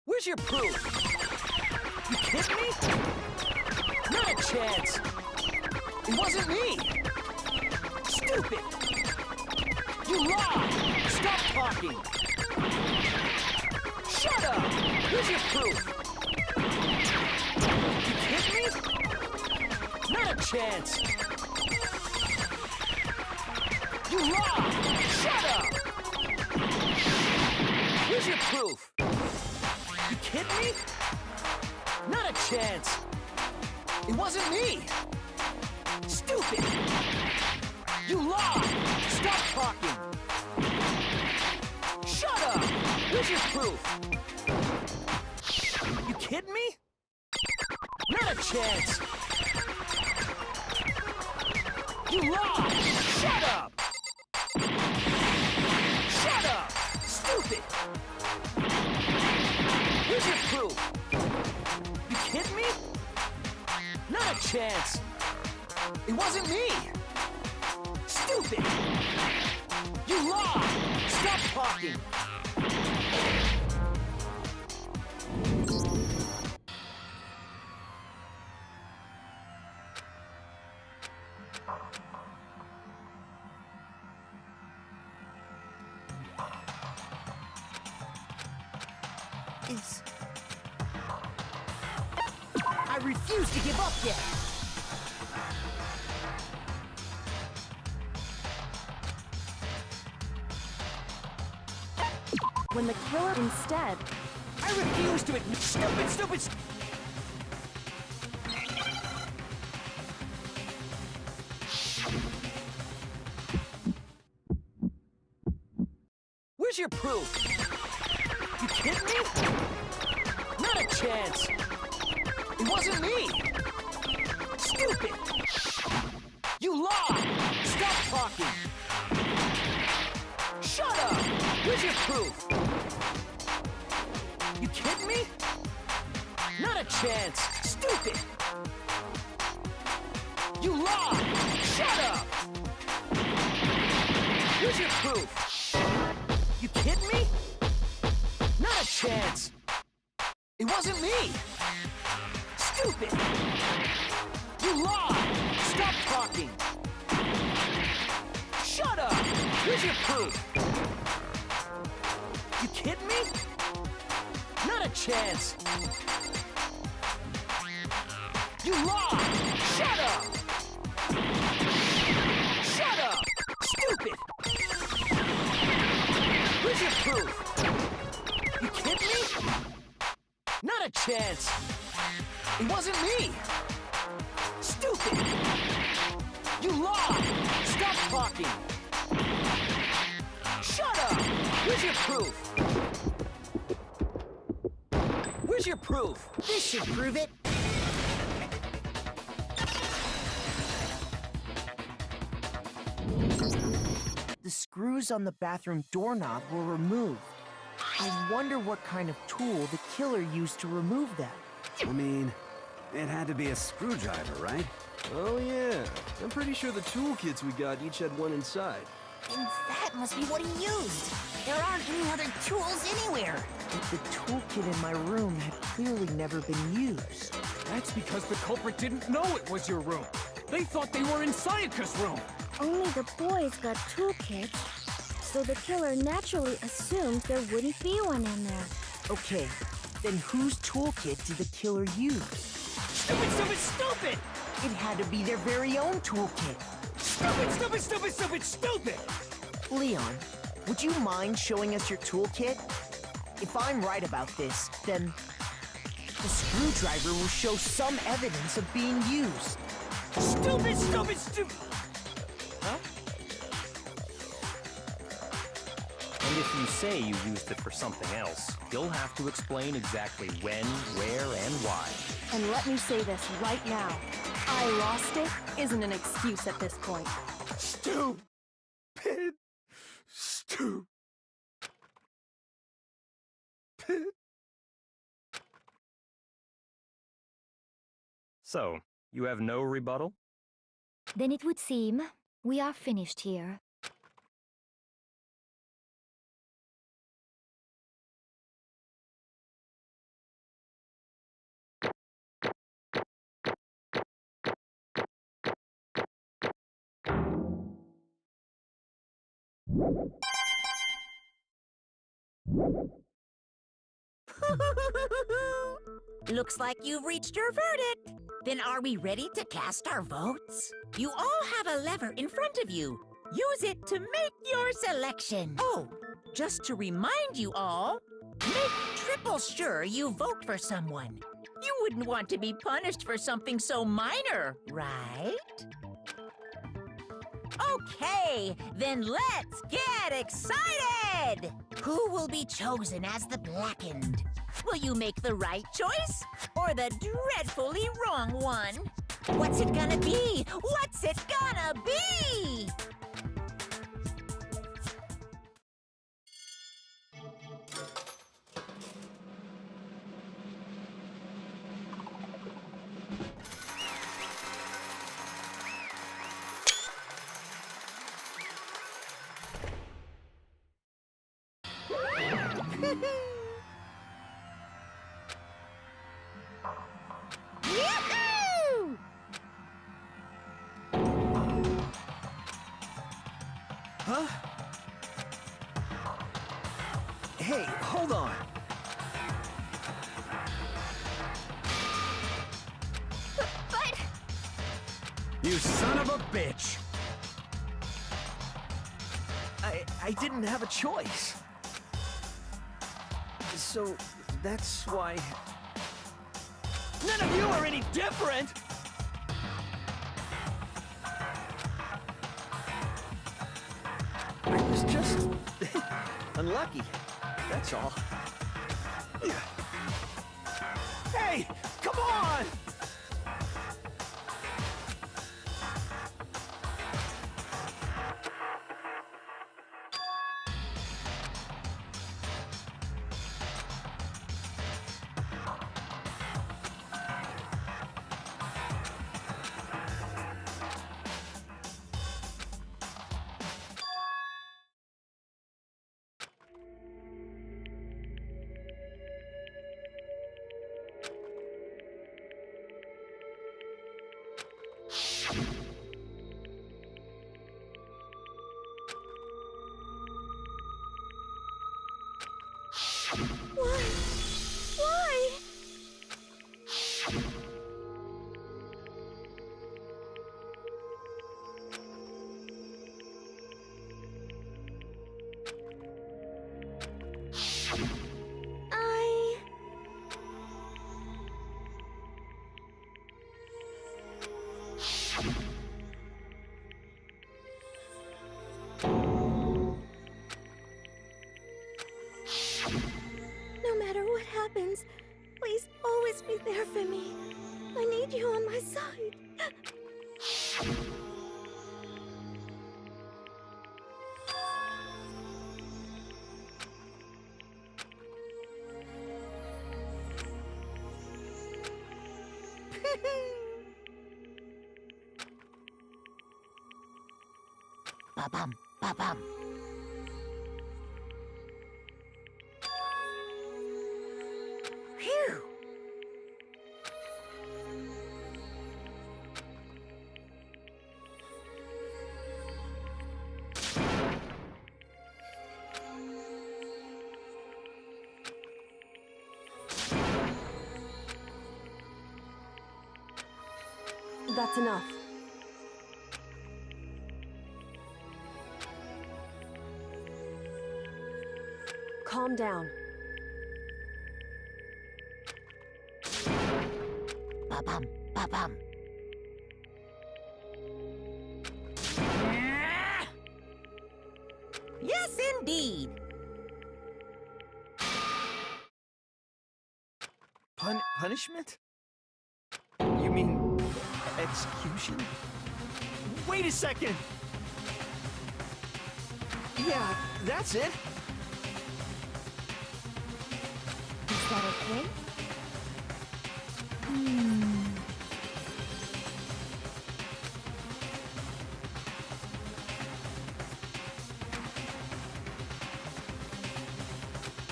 M: Where's your proof? You kidding me? Not a chance. It wasn't me. Stupid. You lied. Stop talking. Shut up. Here's your proof. You kidding me? Not a chance. You lied. Shut up. Here's your proof. You kidding me? Not a chance. It wasn't me. Stupid. You lied. Stop talking. Shut up. Here's your proof. You kidding me? Not a chance. You lied. Shut up.
K: chance! It wasn't me! Stupid! You lied! Stop talking!
F: I refuse to give up yet!
E: When the killer instead...
F: I refuse to admit— Stupid!
K: Where's your proof? You kidding me? Not a chance! It wasn't me! Stupid! You lied! Stop talking! Shut up! Where's your proof? You kidding me? Not a chance! Stupid! You lied! Shut up! Where's your proof? You kidding me? Not a chance! It wasn't me! Stupid! You lied! Stop talking! Shut up! Here's your proof! You kidding me? Not a chance! You lied! Shut up! Shut up! Stupid! Here's your proof! You kidding me? Not a chance! It wasn't me! Stupid! You lied! Stop talking! Shut up! Where's your proof? Where's your proof?
F: This should prove it! The screws on the bathroom doorknob were removed. I wonder what kind of tool the killer used to remove them.
G: I mean, it had to be a screwdriver, right?
D: Oh yeah, I'm pretty sure the toolkits we got each had one inside.
B: And that must be what he used. There aren't any other tools anywhere.
F: But the toolkit in my room had clearly never been used.
C: That's because the culprit didn't know it was your room. They thought they were in Sayaka's room.
A: Only the boys got toolkits, so the killer naturally assumed there wouldn't be one in there.
F: Okay, then whose toolkit did the killer use?
K: Stupid!
F: It had to be their very own toolkit.
K: Stupid!
F: Leon, would you mind showing us your toolkit? If I'm right about this, then the screwdriver will show some evidence of being used.
K: Stupid! Huh?
I: And if you say you used it for something else, you'll have to explain exactly when, where, and why.
E: And let me say this right now. I lost it isn't an excuse at this point.
D: Stupid!
I: So, you have no rebuttal?
H: Then it would seem we are finished here.
B: Looks like you've reached your verdict. Then are we ready to cast our votes? You all have a lever in front of you. Use it to make your selection. Oh, just to remind you all, make triple sure you vote for someone. You wouldn't want to be punished for something so minor, right? Okay, then let's get excited! Who will be chosen as the Blackened? Will you make the right choice or the dreadfully wrong one? What's it gonna be? What's it gonna be?
K: Huh? Hey, hold on.
L: But...
C: You son of a bitch!
K: I didn't have a choice. So, that's why... None of you are any different! I was just... unlucky. That's all. Hey! Come on!
A: Why? Why? No matter what happens, please always be there for me. I need you on my side.
B: Ba-bum, ba-bum. Phew!
E: That's enough. Calm down.
B: Ba-bum, ba-bum. Yes, indeed.
K: Punishment? You mean execution? Wait a second! Yeah, that's it.
L: Is that okay?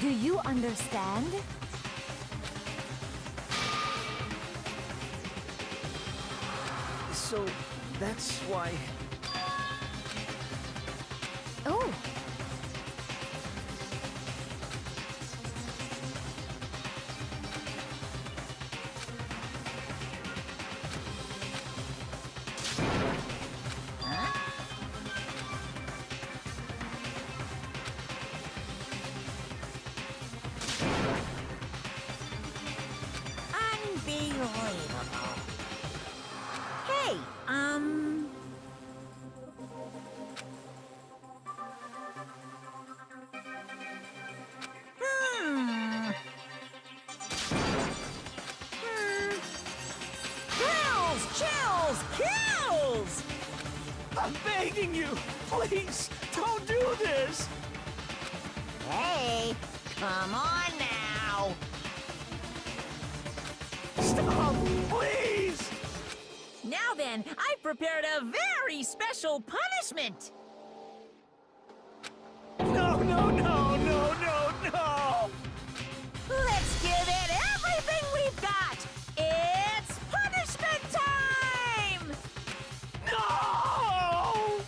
L: Do you understand?
K: So, that's why...
L: Oh.
B: Unbelievable. Hey, Chills! Kills!
K: I'm begging you! Please, don't do this!
B: Hey, come on now!
K: Stop, please!
B: Now then, I've prepared a very special punishment!
K: No, no, no, no, no, no!
B: Let's give it everything we've got! It's punishment time!
K: No!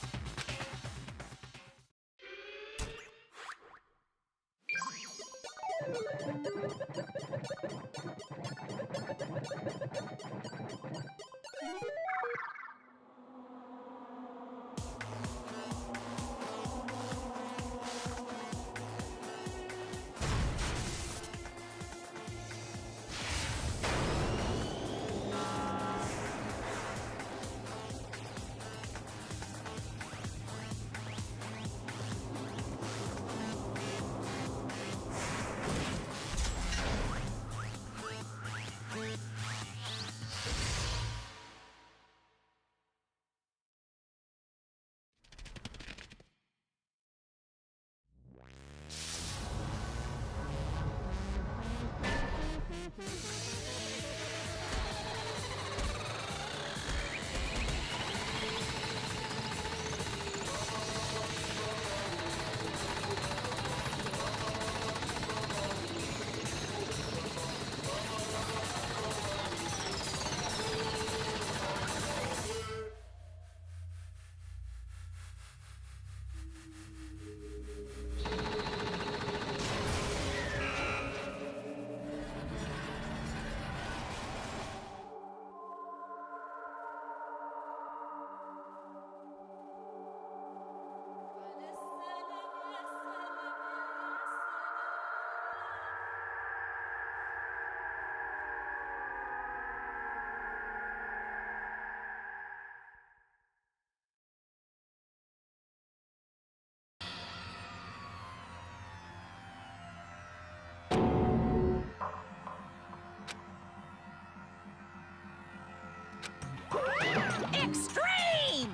B: Extreme!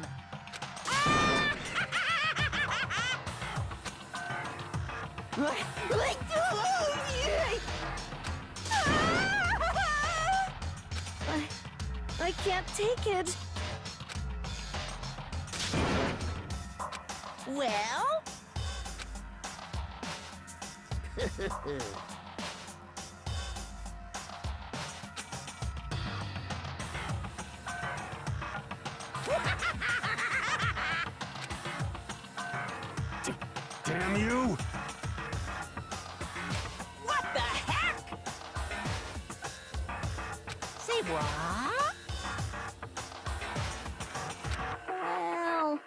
A: I can't take it.
B: Well?
D: Damn you!
B: What the heck? Say what?
A: Well,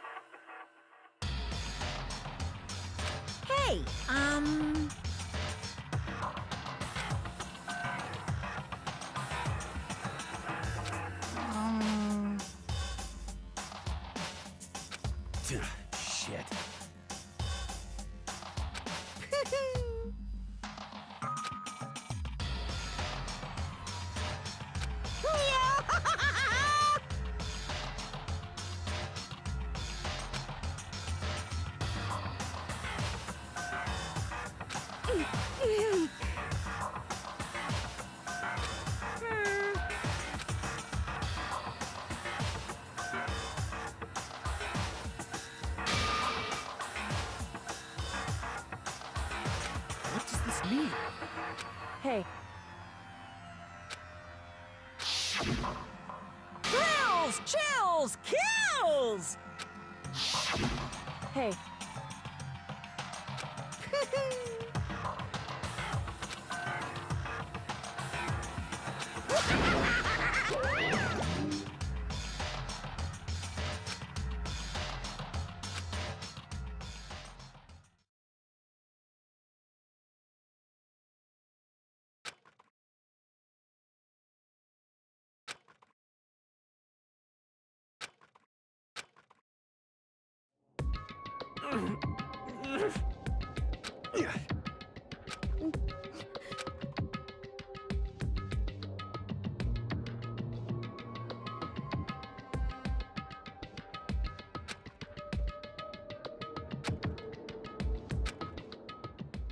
B: Hey,
G: Shit.
C: What does this mean?
E: Hey,
B: Thrills, chills, kills!
E: hey,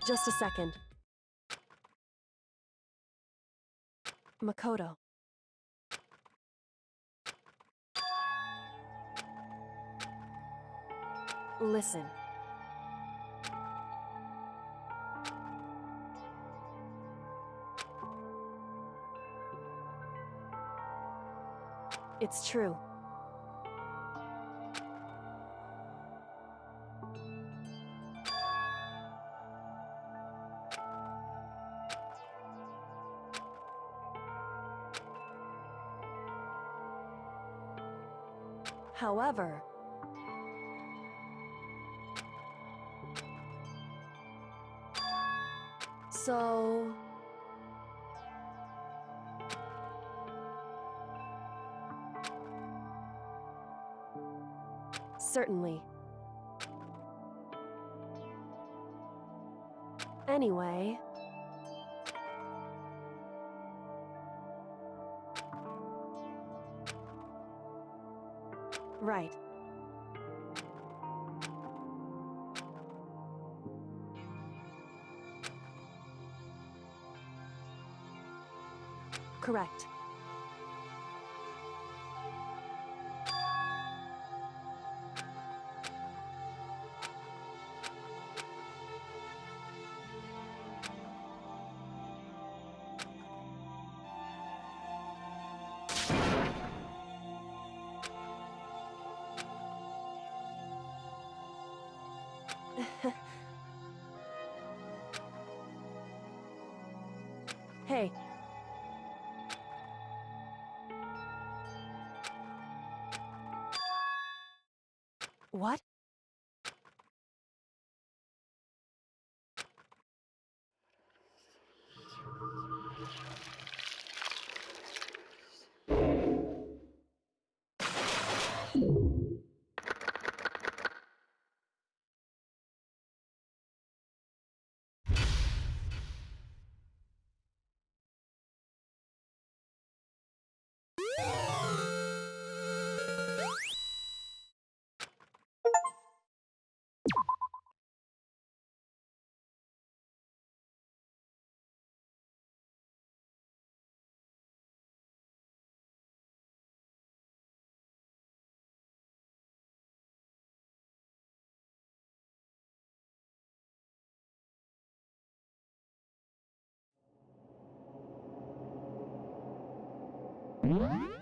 E: just a second. Makoto. Listen. It's true. However, so... Certainly. Anyway... Right. Correct. Hey. What?
H: What?